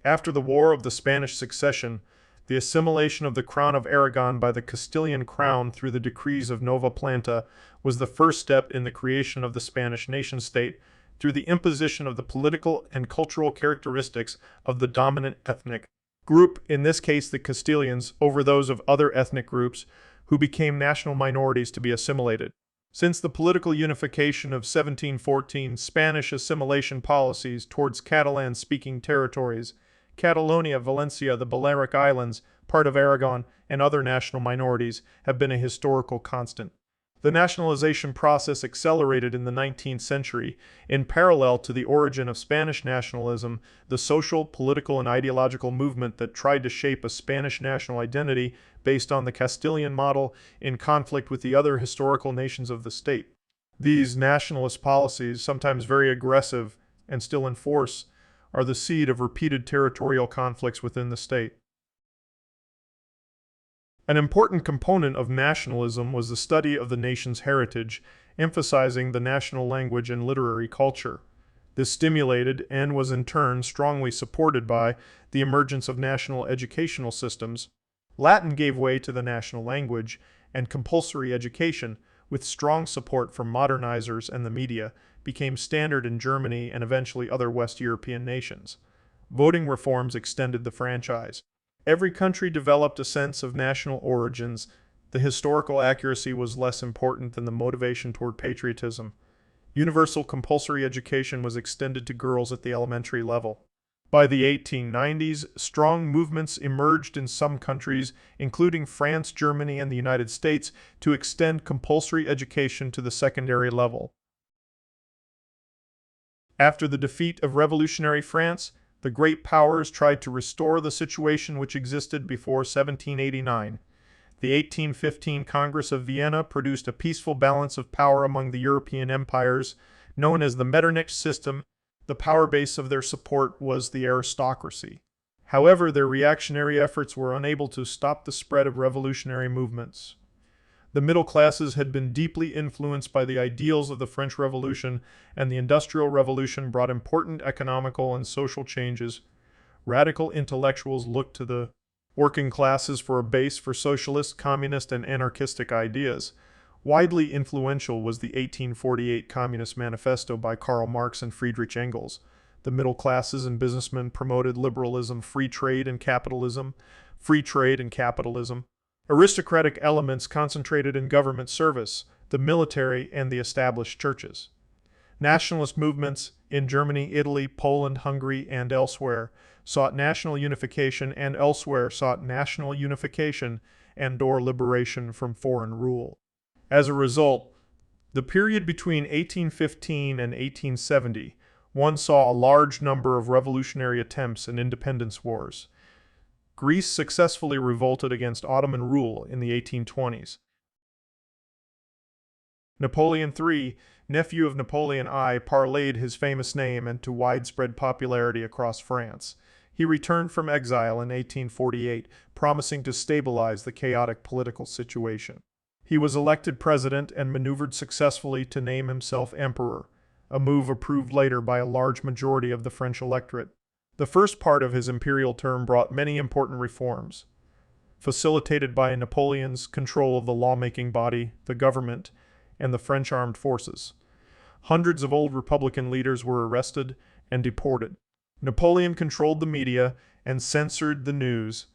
After the War of the Spanish Succession, the assimilation of the Crown of Aragon by the Castilian crown through the decrees of Nova Planta was the first step in the creation of the Spanish nation-state through the imposition of the political and cultural characteristics of the dominant ethnic group, in this case the Castilians, over those of other ethnic groups who became national minorities to be assimilated. Since the political unification of 1714, Spanish assimilation policies towards Catalan-speaking territories, Catalonia, Valencia, the Balearic Islands, part of Aragon, and other national minorities have been a historical constant. The nationalization process accelerated in the 19th century. In parallel to the origin of Spanish nationalism, the social, political, and ideological movement that tried to shape a Spanish national identity based on the Castilian model in conflict with the other historical nations of the state. These nationalist policies, sometimes very aggressive and still in force, are the seed of repeated territorial conflicts within the state. An important component of nationalism was the study of the nation's heritage, emphasizing the national language and literary culture. This stimulated and was in turn strongly supported by the emergence of national educational systems. Latin gave way to the national language, and compulsory education, with strong support from modernizers and the media, became standard in Germany and eventually other West European nations. Voting reforms extended the franchise. Every country developed a sense of national origins. The historical accuracy was less important than the motivation toward patriotism. Universal compulsory education was extended to girls at the elementary level. By the 1890s, strong movements emerged in some countries, including France, Germany, and the United States, to extend compulsory education to the secondary level. After the defeat of revolutionary France, the great powers tried to restore the situation which existed before 1789. The 1815 Congress of Vienna produced a peaceful balance of power among the European empires, known as the Metternich system. The power base of their support was the aristocracy. However, their reactionary efforts were unable to stop the spread of revolutionary movements. The middle classes had been deeply influenced by the ideals of the French Revolution, and the Industrial Revolution brought important economical and social changes. Radical intellectuals looked to the working classes for a base for socialist, communist, and anarchistic ideas. Widely influential was the 1848 Communist Manifesto by Karl Marx and Friedrich Engels. The middle classes and businessmen promoted liberalism, free trade, and capitalism. Aristocratic elements concentrated in government service, the military, and the established churches. Nationalist movements in Germany, Italy, Poland, Hungary, and elsewhere sought national unification and/or liberation from foreign rule. As a result, the period between 1815 and 1870, one saw a large number of revolutionary attempts and independence wars. Greece successfully revolted against Ottoman rule in the 1820s. Napoleon III, nephew of Napoleon I, parlayed his famous name into widespread popularity across France. He returned from exile in 1848, promising to stabilize the chaotic political situation. He was elected president and maneuvered successfully to name himself emperor, a move approved later by a large majority of the French electorate. The first part of his imperial term brought many important reforms, facilitated by Napoleon's control of the lawmaking body, the government, and the French armed forces. Hundreds of old Republican leaders were arrested and deported. Napoleon controlled the media and censored the news.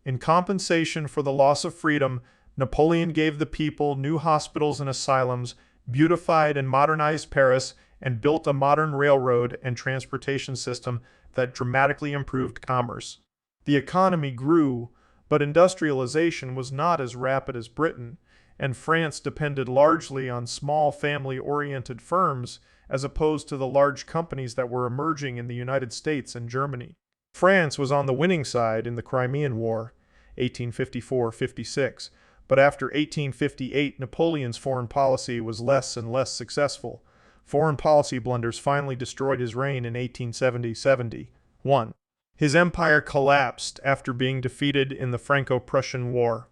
In compensation for the loss of freedom, Napoleon gave the people new hospitals and asylums, beautified and modernized Paris, and built a modern railroad and transportation system that dramatically improved commerce. The economy grew, but industrialization was not as rapid as Britain. and France depended largely on small family-oriented firms as opposed to the large companies that were emerging in the United States and Germany. France was on the winning side in the Crimean War, 1854-56, but after 1858, Napoleon's foreign policy was less and less successful. Foreign policy blunders finally destroyed his reign in 1870-71. His empire collapsed after being defeated in the Franco-Prussian War.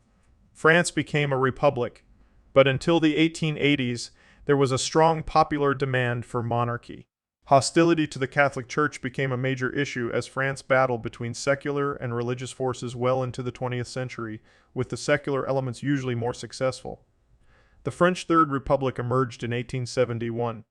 France became a republic, but until the 1880s, there was a strong popular demand for monarchy. Hostility to the Catholic Church became a major issue as France battled between secular and religious forces well into the 20th century, with the secular elements usually more successful. The French Third Republic emerged in 1871.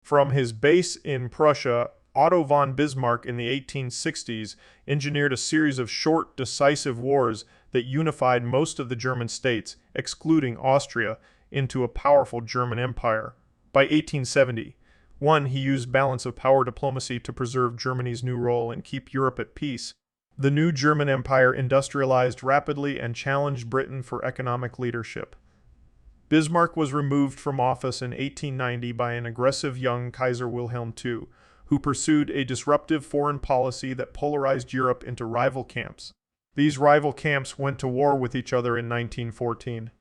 From his base in Prussia, Otto von Bismarck in the 1860s engineered a series of short, decisive wars that unified most of the German states, excluding Austria, into a powerful German empire. By 1871, he used balance of power diplomacy to preserve Germany's new role and keep Europe at peace. The new German Empire industrialized rapidly and challenged Britain for economic leadership. Bismarck was removed from office in 1890 by an aggressive young Kaiser Wilhelm II, who pursued a disruptive foreign policy that polarized Europe into rival camps. These rival camps went to war with each other in 1914.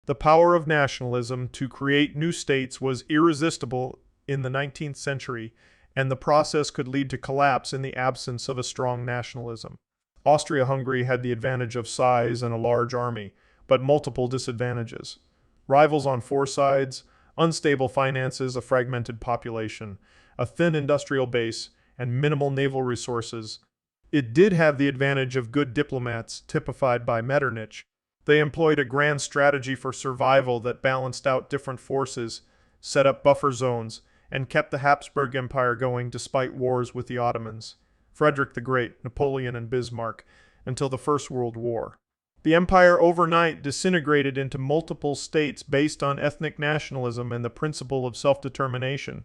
The power of nationalism to create new states was irresistible in the 19th century, and the process could lead to collapse in the absence of a strong nationalism. Austria-Hungary had the advantage of size and a large army, but multiple disadvantages. Rivals on four sides, unstable finances, a fragmented population, a thin industrial base, and minimal naval resources. It did have the advantage of good diplomats, typified by Metternich. They employed a grand strategy for survival that balanced out different forces, set up buffer zones, and kept the Habsburg Empire going despite wars with the Ottomans, Frederick the Great, Napoleon, and Bismarck, until the First World War. The empire overnight disintegrated into multiple states based on ethnic nationalism and the principle of self-determination.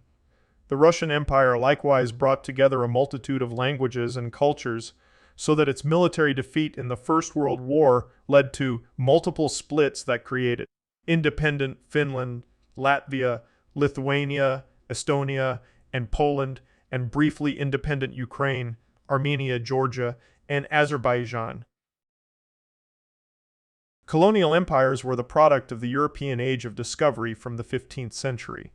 The Russian Empire likewise brought together a multitude of languages and cultures, so that its military defeat in the First World War led to multiple splits that created independent Finland, Latvia, Lithuania, Estonia, and Poland, and briefly independent Ukraine, Armenia, Georgia, and Azerbaijan. Colonial empires were the product of the European Age of Discovery from the 15th century.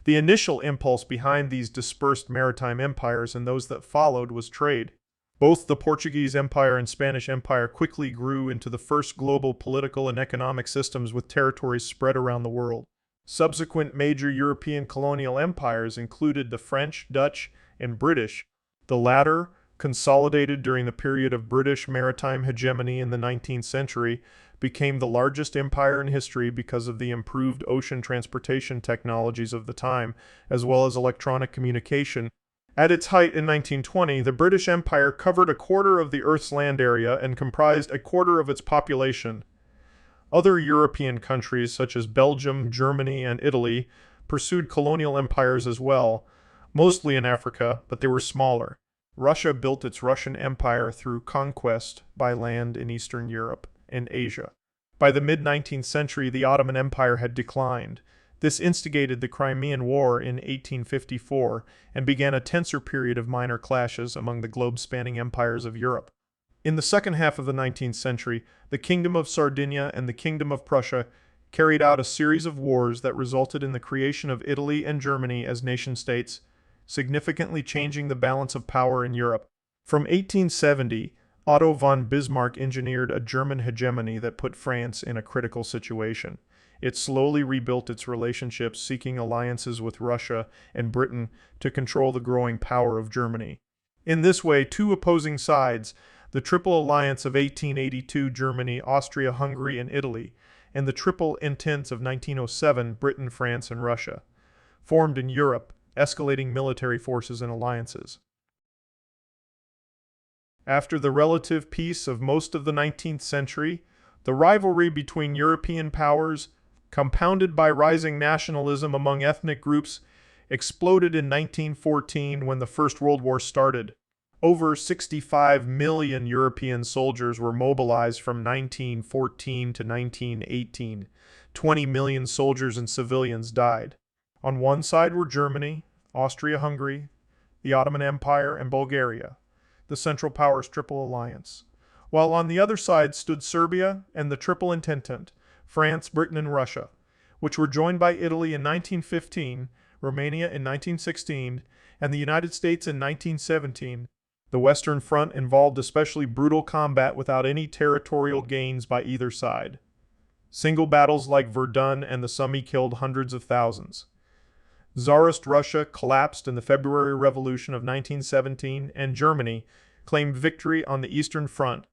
The initial impulse behind these dispersed maritime empires and those that followed was trade. Both the Portuguese Empire and Spanish Empire quickly grew into the first global political and economic systems with territories spread around the world. Subsequent major European colonial empires included the French, Dutch, and British. The latter, consolidated during the period of British maritime hegemony in the 19th century, became the largest empire in history because of the improved ocean transportation technologies of the time, as well as electronic communication. At its height in 1920, the British Empire covered a quarter of the Earth's land area and comprised a quarter of its population. Other European countries, such as Belgium, Germany, and Italy, pursued colonial empires as well, mostly in Africa, but they were smaller. Russia built its Russian Empire through conquest by land in Eastern Europe and Asia. By the mid-19th century, the Ottoman Empire had declined. This instigated the Crimean War in 1854 and began a tenser period of minor clashes among the globe-spanning empires of Europe. In the second half of the 19th century, the Kingdom of Sardinia and the Kingdom of Prussia carried out a series of wars that resulted in the creation of Italy and Germany as nation-states, significantly changing the balance of power in Europe. From 1870, Otto von Bismarck engineered a German hegemony that put France in a critical situation. It slowly rebuilt its relationships, seeking alliances with Russia and Britain to control the growing power of Germany. In this way, two opposing sides, the Triple Alliance of 1882 Germany, Austria, Hungary, and Italy, and the Triple Entente of 1907 Britain, France, and Russia, formed in Europe, escalating military forces and alliances. After the relative peace of most of the 19th century, the rivalry between European powers, compounded by rising nationalism among ethnic groups, exploded in 1914 when the First World War started. Over 65 million European soldiers were mobilized from 1914 to 1918. 20 million soldiers and civilians died. On one side were Germany, Austria-Hungary, the Ottoman Empire, and Bulgaria, the Central Powers Triple Alliance, while on the other side stood Serbia and the Triple Entente, France, Britain, and Russia, which were joined by Italy in 1915, Romania in 1916, and the United States in 1917. The Western Front involved especially brutal combat without any territorial gains by either side. Single battles like Verdun and the Somme killed hundreds of thousands. Tsarist Russia collapsed in the February Revolution of 1917, and Germany claimed victory on the Eastern Front.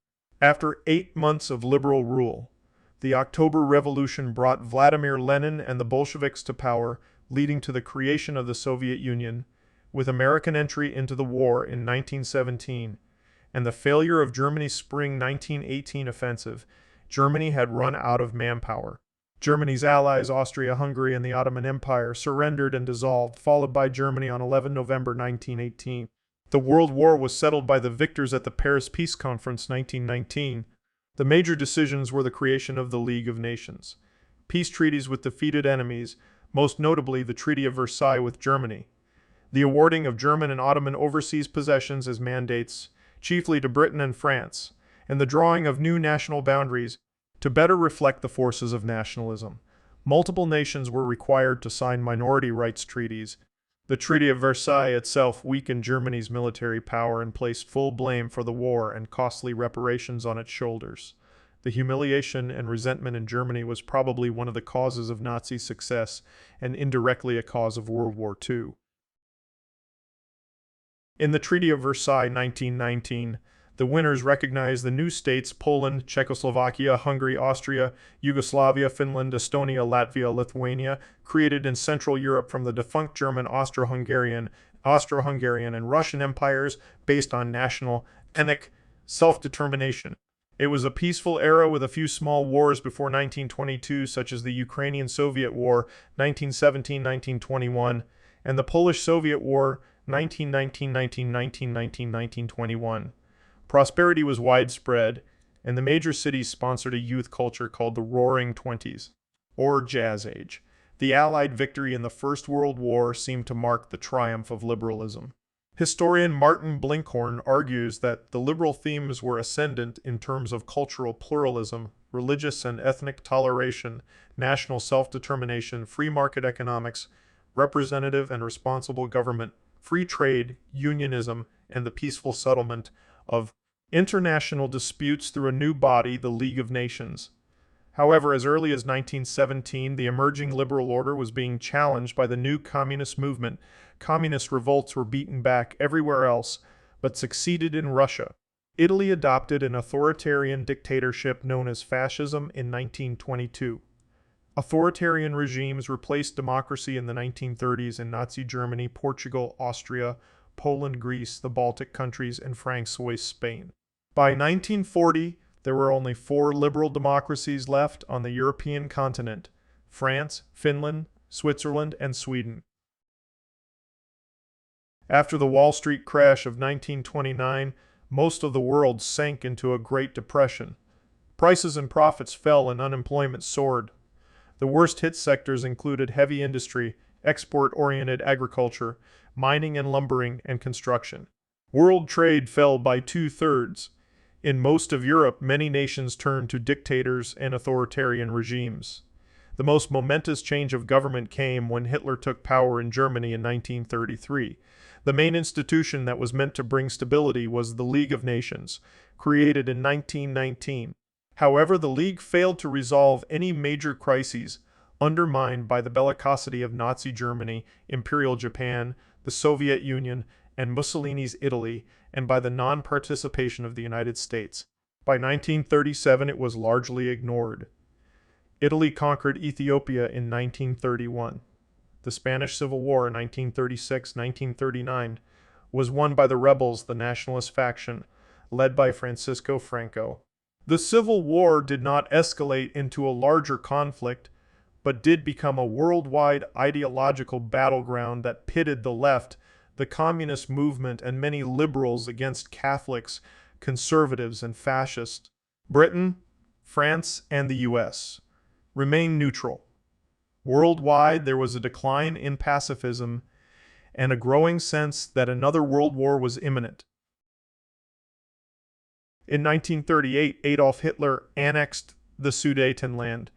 After 8 months of liberal rule, the October Revolution brought Vladimir Lenin and the Bolsheviks to power, leading to the creation of the Soviet Union, with American entry into the war in 1917, and the failure of Germany's spring 1918 offensive. Germany had run out of manpower. Germany's allies, Austria-Hungary and the Ottoman Empire, surrendered and dissolved, followed by Germany on 11 November 1918. The World War was settled by the victors at the Paris Peace Conference 1919. The major decisions were the creation of the League of Nations, peace treaties with defeated enemies, most notably the Treaty of Versailles with Germany, the awarding of German and Ottoman overseas possessions as mandates, chiefly to Britain and France, and the drawing of new national boundaries to better reflect the forces of nationalism. Multiple nations were required to sign minority rights treaties. The Treaty of Versailles itself weakened Germany's military power and placed full blame for the war and costly reparations on its shoulders. The humiliation and resentment in Germany was probably one of the causes of Nazi success and indirectly a cause of World War II. In the Treaty of Versailles 1919, the winners recognized the new states Poland, Czechoslovakia, Hungary, Austria, Yugoslavia, Finland, Estonia, Latvia, Lithuania, created in Central Europe from the defunct German, Austro-Hungarian, and Russian empires based on national, ethnic self-determination. It was a peaceful era with a few small wars before 1922, such as the Ukrainian-Soviet War, 1917-1921, and the Polish-Soviet War, 1919-1919-1921. Prosperity was widespread, and the major cities sponsored a youth culture called the Roaring Twenties, or Jazz Age. The Allied victory in the First World War seemed to mark the triumph of liberalism. Historian Martin Blinkhorn argues that the liberal themes were ascendant in terms of cultural pluralism, religious and ethnic toleration, national self-determination, free market economics, representative and responsible government, free trade, unionism, and the peaceful settlement of international disputes through a new body, the League of Nations. However, as early as 1917, the emerging liberal order was being challenged by the new communist movement. Communist revolts were beaten back everywhere else, but succeeded in Russia. Italy adopted an authoritarian dictatorship known as fascism in 1922. Authoritarian regimes replaced democracy in the 1930s in Nazi Germany, Portugal, Austria, Poland, Greece, the Baltic countries, and Francois Spain. By 1940, there were only 4 liberal democracies left on the European continent: France, Finland, Switzerland, and Sweden. After the Wall Street crash of 1929, most of the world sank into a Great Depression. Prices and profits fell and unemployment soared. The worst hit sectors included heavy industry, export-oriented agriculture, mining and lumbering, and construction. World trade fell by 2/3. In most of Europe, many nations turned to dictators and authoritarian regimes. The most momentous change of government came when Hitler took power in Germany in 1933. The main institution that was meant to bring stability was the League of Nations, created in 1919. However, the League failed to resolve any major crises, undermined by the bellicosity of Nazi Germany, Imperial Japan, the Soviet Union, and Mussolini's Italy, and by the non-participation of the United States. By 1937, it was largely ignored. Italy conquered Ethiopia in 1931. The Spanish Civil War in 1936-1939 was won by the rebels, the nationalist faction, led by Francisco Franco. The Civil War did not escalate into a larger conflict, but did become a worldwide ideological battleground that pitted the left, the communist movement, and many liberals against Catholics, conservatives, and fascists. Britain, France, and the US remained neutral. Worldwide, there was a decline in pacifism and a growing sense that another world war was imminent. In 1938, Adolf Hitler annexed the Sudetenland.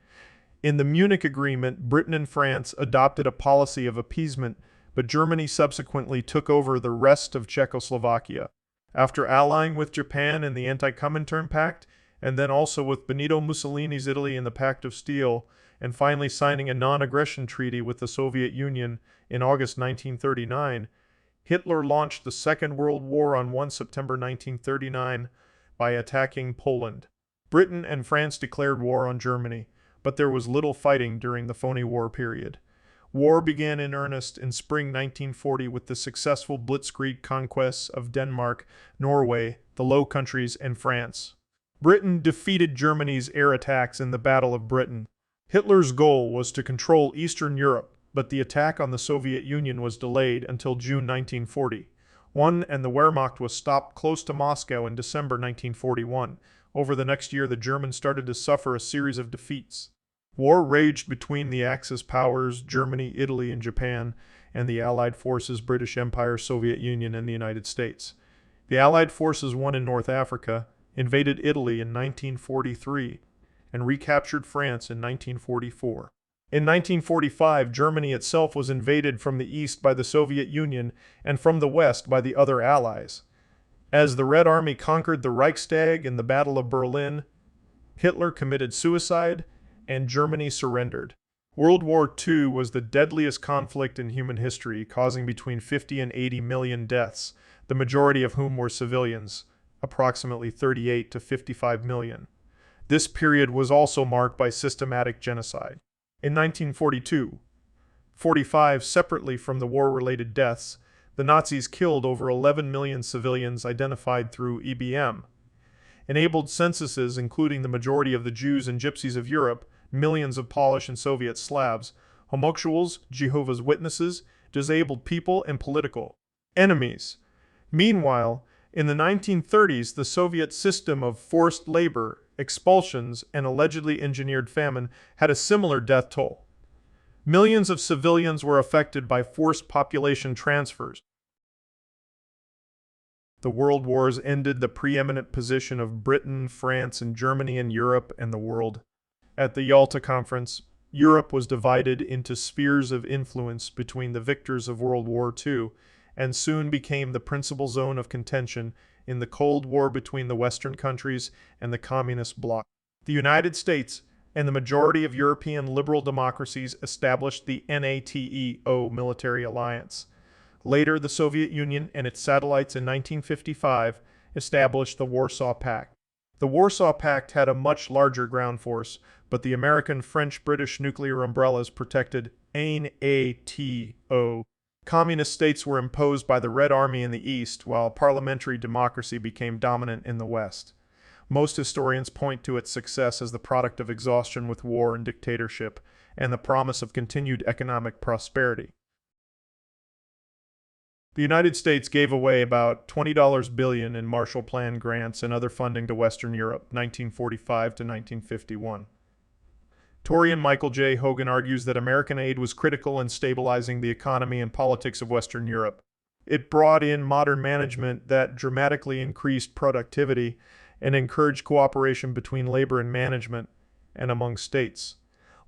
In the Munich Agreement, Britain and France adopted a policy of appeasement, but Germany subsequently took over the rest of Czechoslovakia. After allying with Japan in the Anti-Comintern Pact, and then also with Benito Mussolini's Italy in the Pact of Steel, and finally signing a non-aggression treaty with the Soviet Union in August 1939, Hitler launched the Second World War on 1 September 1939 by attacking Poland. Britain and France declared war on Germany, but there was little fighting during the phony war period. War began in earnest in spring 1940 with the successful blitzkrieg conquests of Denmark, Norway, the Low Countries, and France. Britain defeated Germany's air attacks in the Battle of Britain. Hitler's goal was to control Eastern Europe, but the attack on the Soviet Union was delayed until June 1940. And the Wehrmacht was stopped close to Moscow in December 1941. Over the next year, the Germans started to suffer a series of defeats. War raged between the Axis powers, Germany, Italy, and Japan, and the Allied forces, British Empire, Soviet Union, and the United States. The Allied forces won in North Africa, invaded Italy in 1943, and recaptured France in 1944. In 1945, Germany itself was invaded from the east by the Soviet Union and from the west by the other Allies. As the Red Army conquered the Reichstag in the Battle of Berlin, Hitler committed suicide, and Germany surrendered. World War II was the deadliest conflict in human history, causing between 50 and 80 million deaths, the majority of whom were civilians, approximately 38 to 55 million. This period was also marked by systematic genocide. In 1942-45, separately from the war-related deaths, the Nazis killed over 11 million civilians identified through EBM. Enabled censuses, including the majority of the Jews and Gypsies of Europe, millions of Polish and Soviet Slavs, homosexuals, Jehovah's Witnesses, disabled people, and political enemies. Meanwhile, in the 1930s, the Soviet system of forced labor, expulsions, and allegedly engineered famine had a similar death toll. Millions of civilians were affected by forced population transfers. The World Wars ended the preeminent position of Britain, France, and Germany in Europe and the world. At the Yalta Conference, Europe was divided into spheres of influence between the victors of World War II and soon became the principal zone of contention in the Cold War between the Western countries and the Communist bloc. The United States and the majority of European liberal democracies established the NATO military alliance. Later, the Soviet Union and its satellites in 1955 established the Warsaw Pact. The Warsaw Pact had a much larger ground force, but the American, French, British nuclear umbrellas protected NATO. Communist states were imposed by the Red Army in the East, while parliamentary democracy became dominant in the West. Most historians point to its success as the product of exhaustion with war and dictatorship, and the promise of continued economic prosperity. The United States gave away about $20 billion in Marshall Plan grants and other funding to Western Europe, 1945 to 1951. Historian Michael J. Hogan argues that American aid was critical in stabilizing the economy and politics of Western Europe. It brought in modern management that dramatically increased productivity and encouraged cooperation between labor and management and among states.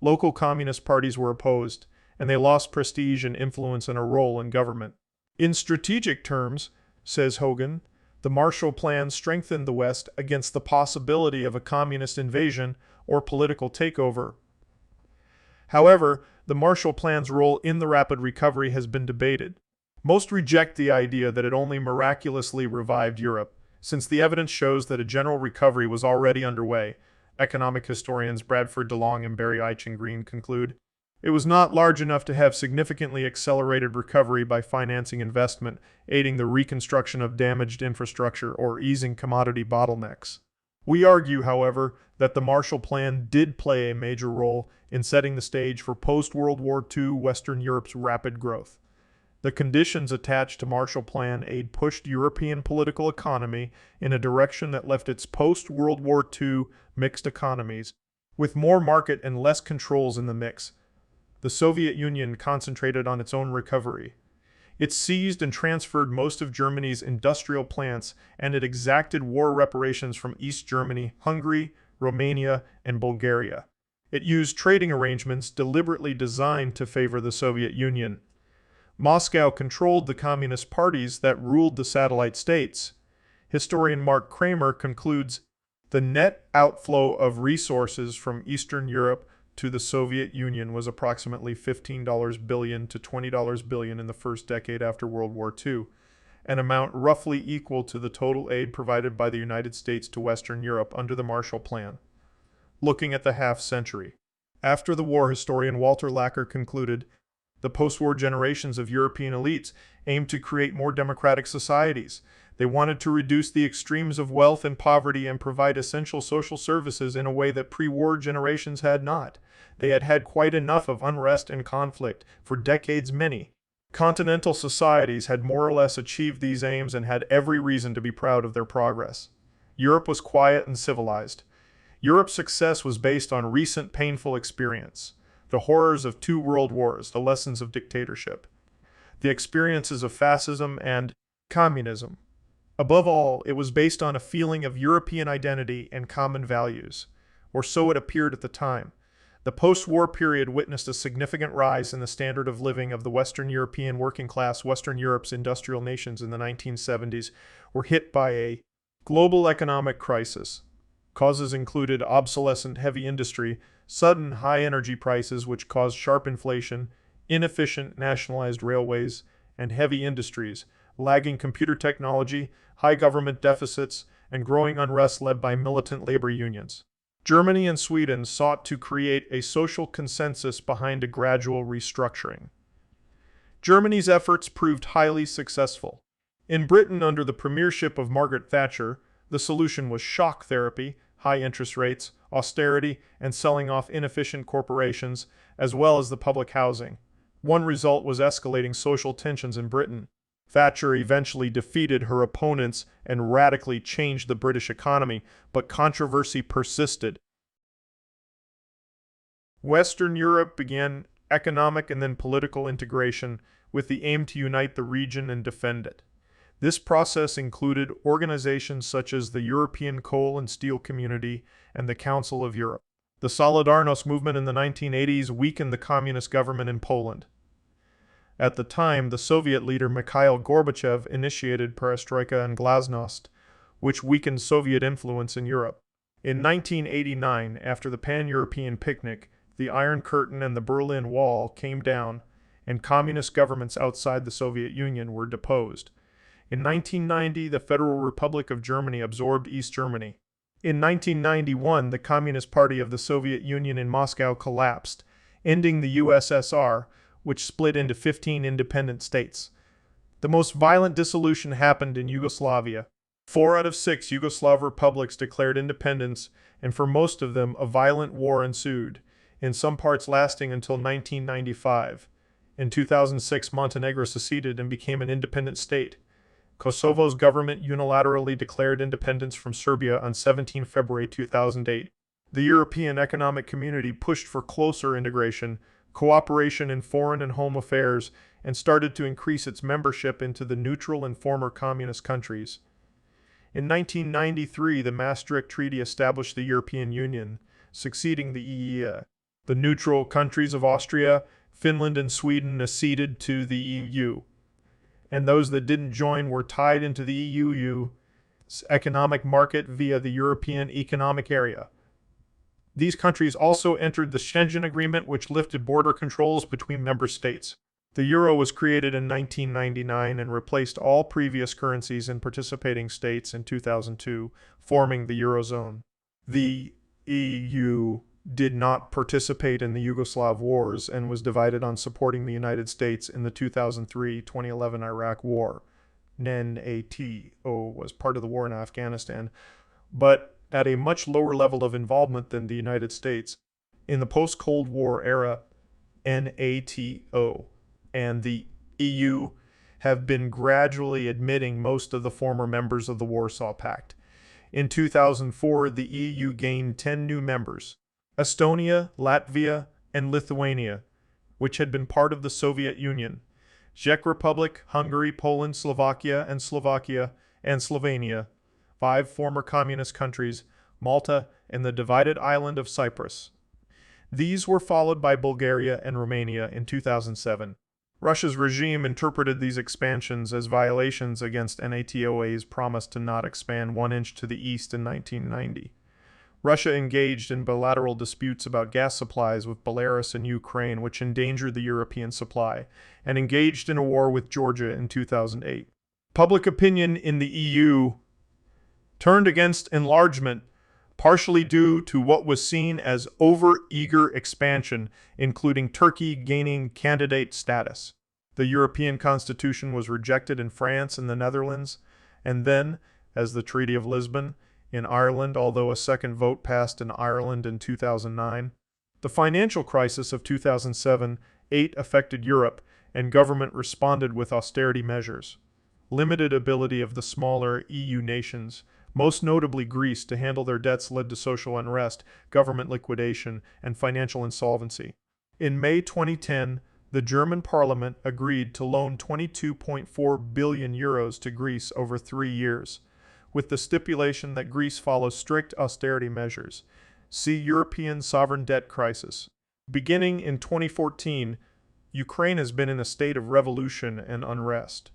Local communist parties were opposed, and they lost prestige and influence and a role in government. In strategic terms, says Hogan, the Marshall Plan strengthened the West against the possibility of a communist invasion or political takeover. However, the Marshall Plan's role in the rapid recovery has been debated. Most reject the idea that it only miraculously revived Europe, since the evidence shows that a general recovery was already underway. Economic historians Bradford DeLong and Barry Eichengreen conclude. It was not large enough to have significantly accelerated recovery by financing investment, aiding the reconstruction of damaged infrastructure, or easing commodity bottlenecks. We argue, however, that the Marshall Plan did play a major role in setting the stage for post-World War II Western Europe's rapid growth. The conditions attached to Marshall Plan aid pushed European political economy in a direction that left its post-World War II mixed economies, with more market and less controls in the mix. The Soviet Union concentrated on its own recovery. It seized and transferred most of Germany's industrial plants, and it exacted war reparations from East Germany, Hungary, Romania, and Bulgaria. It used trading arrangements deliberately designed to favor the Soviet Union. Moscow controlled the communist parties that ruled the satellite states. Historian Mark Kramer concludes, the net outflow of resources from Eastern Europe to the Soviet Union was approximately $15 billion to $20 billion in the first decade after World War II, an amount roughly equal to the total aid provided by the United States to Western Europe under the Marshall Plan. Looking at the half-century. After the war, historian Walter Lacker concluded, the post-war generations of European elites aimed to create more democratic societies. They wanted to reduce the extremes of wealth and poverty and provide essential social services in a way that pre-war generations had not. They had had quite enough of unrest and conflict. For decades, many continental societies had more or less achieved these aims and had every reason to be proud of their progress. Europe was quiet and civilized. Europe's success was based on recent painful experience. The horrors of 2 world wars, the lessons of dictatorship, the experiences of fascism and communism. Above all, it was based on a feeling of European identity and common values, or so it appeared at the time. The post-war period witnessed a significant rise in the standard of living of the Western European working class. Western Europe's industrial nations in the 1970s were hit by a global economic crisis. Causes included obsolescent heavy industry, sudden high energy prices which caused sharp inflation, inefficient nationalized railways and heavy industries, lagging computer technology, high government deficits, and growing unrest led by militant labor unions. Germany and Sweden sought to create a social consensus behind a gradual restructuring. Germany's efforts proved highly successful. In Britain, under the premiership of Margaret Thatcher, the solution was shock therapy, high interest rates, austerity, and selling off inefficient corporations, as well as the public housing. One result was escalating social tensions in Britain. Thatcher eventually defeated her opponents and radically changed the British economy, but controversy persisted. Western Europe began economic and then political integration with the aim to unite the region and defend it. This process included organizations such as the European Coal and Steel Community and the Council of Europe. The Solidarność movement in the 1980s weakened the communist government in Poland. At the time, the Soviet leader Mikhail Gorbachev initiated perestroika and glasnost, which weakened Soviet influence in Europe. In 1989, after the Pan-European picnic, the Iron Curtain and the Berlin Wall came down, and communist governments outside the Soviet Union were deposed. In 1990, the Federal Republic of Germany absorbed East Germany. In 1991, the Communist Party of the Soviet Union in Moscow collapsed, ending the USSR, which split into 15 independent states. The most violent dissolution happened in Yugoslavia. 4 out of 6 Yugoslav republics declared independence, and for most of them, a violent war ensued, in some parts lasting until 1995. In 2006, Montenegro seceded and became an independent state. Kosovo's government unilaterally declared independence from Serbia on 17 February 2008. The European Economic Community pushed for closer integration, cooperation in foreign and home affairs, and started to increase its membership into the neutral and former communist countries. In 1993, the Maastricht Treaty established the European Union, succeeding the EEA. The neutral countries of Austria, Finland, and Sweden acceded to the EU, and those that didn't join were tied into the EU's economic market via the European Economic Area. These countries also entered the Schengen Agreement, which lifted border controls between member states. The euro was created in 1999 and replaced all previous currencies in participating states in 2002, forming the Eurozone. The EU did not participate in the Yugoslav wars and was divided on supporting the United States in the 2003-2011 Iraq War. NATO was part of the war in Afghanistan, but at a much lower level of involvement than the United States. In the post-Cold War era, NATO and the EU have been gradually admitting most of the former members of the Warsaw Pact. In 2004, the EU gained 10 new members: Estonia, Latvia, and Lithuania, which had been part of the Soviet Union, Czech Republic, Hungary, Poland, Slovakia, and Slovenia, 5 former communist countries, Malta, and the divided island of Cyprus. These were followed by Bulgaria and Romania in 2007. Russia's regime interpreted these expansions as violations against NATO's promise to not expand 1 inch to the east in 1990. Russia engaged in bilateral disputes about gas supplies with Belarus and Ukraine, which endangered the European supply, and engaged in a war with Georgia in 2008. Public opinion in the EU turned against enlargement, partially due to what was seen as over-eager expansion, including Turkey gaining candidate status. The European Constitution was rejected in France and the Netherlands, and then, as the Treaty of Lisbon, in Ireland, although a second vote passed in Ireland in 2009. The financial crisis of 2007-8 affected Europe, and government responded with austerity measures. Limited ability of the smaller EU nations, most notably Greece, to handle their debts led to social unrest, government liquidation, and financial insolvency. In May 2010, the German parliament agreed to loan €22.4 billion to Greece over 3 years, with the stipulation that Greece follows strict austerity measures. See European sovereign debt crisis. Beginning in 2014, Ukraine has been in a state of revolution and unrest.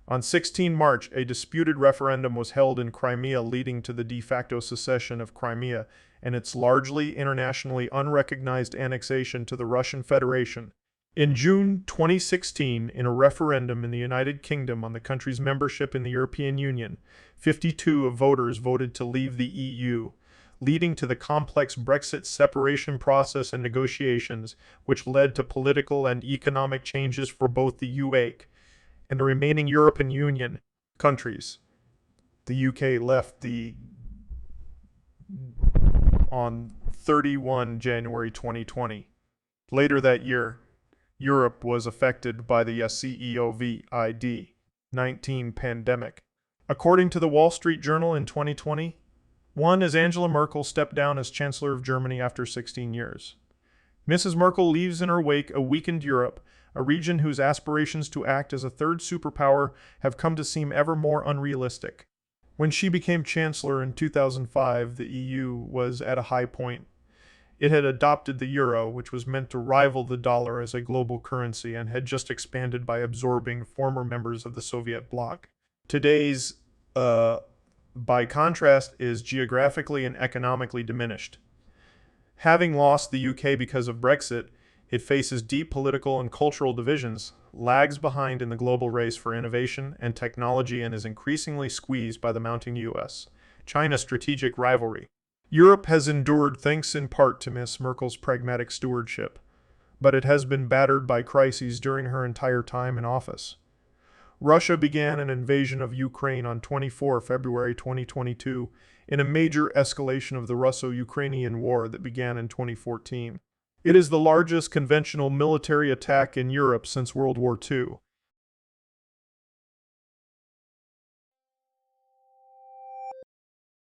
On 16 March, a disputed referendum was held in Crimea, leading to the de facto secession of Crimea and its largely internationally unrecognized annexation to the Russian Federation. In June 2016, in a referendum in the United Kingdom on the country's membership in the European Union, 52% of voters voted to leave the EU, leading to the complex Brexit separation process and negotiations, which led to political and economic changes for both the UK and the remaining European Union countries. The UK left on 31 January 2020. Later that year, Europe was affected by the COVID-19 pandemic. According to the Wall Street Journal in 2020, as Angela Merkel stepped down as Chancellor of Germany after 16 years. Mrs. Merkel leaves in her wake a weakened Europe, a region whose aspirations to act as a third superpower have come to seem ever more unrealistic. When she became Chancellor in 2005, the EU was at a high point. It had adopted the euro, which was meant to rival the dollar as a global currency, and had just expanded by absorbing former members of the Soviet bloc. Today's, by contrast, is geographically and economically diminished. Having lost the UK because of Brexit, it faces deep political and cultural divisions, lags behind in the global race for innovation and technology, and is increasingly squeezed by the mounting US-China strategic rivalry. Europe has endured thanks in part to Ms. Merkel's pragmatic stewardship, but it has been battered by crises during her entire time in office. Russia began an invasion of Ukraine on 24 February 2022 in a major escalation of the Russo-Ukrainian War that began in 2014. It is the largest conventional military attack in Europe since World War II,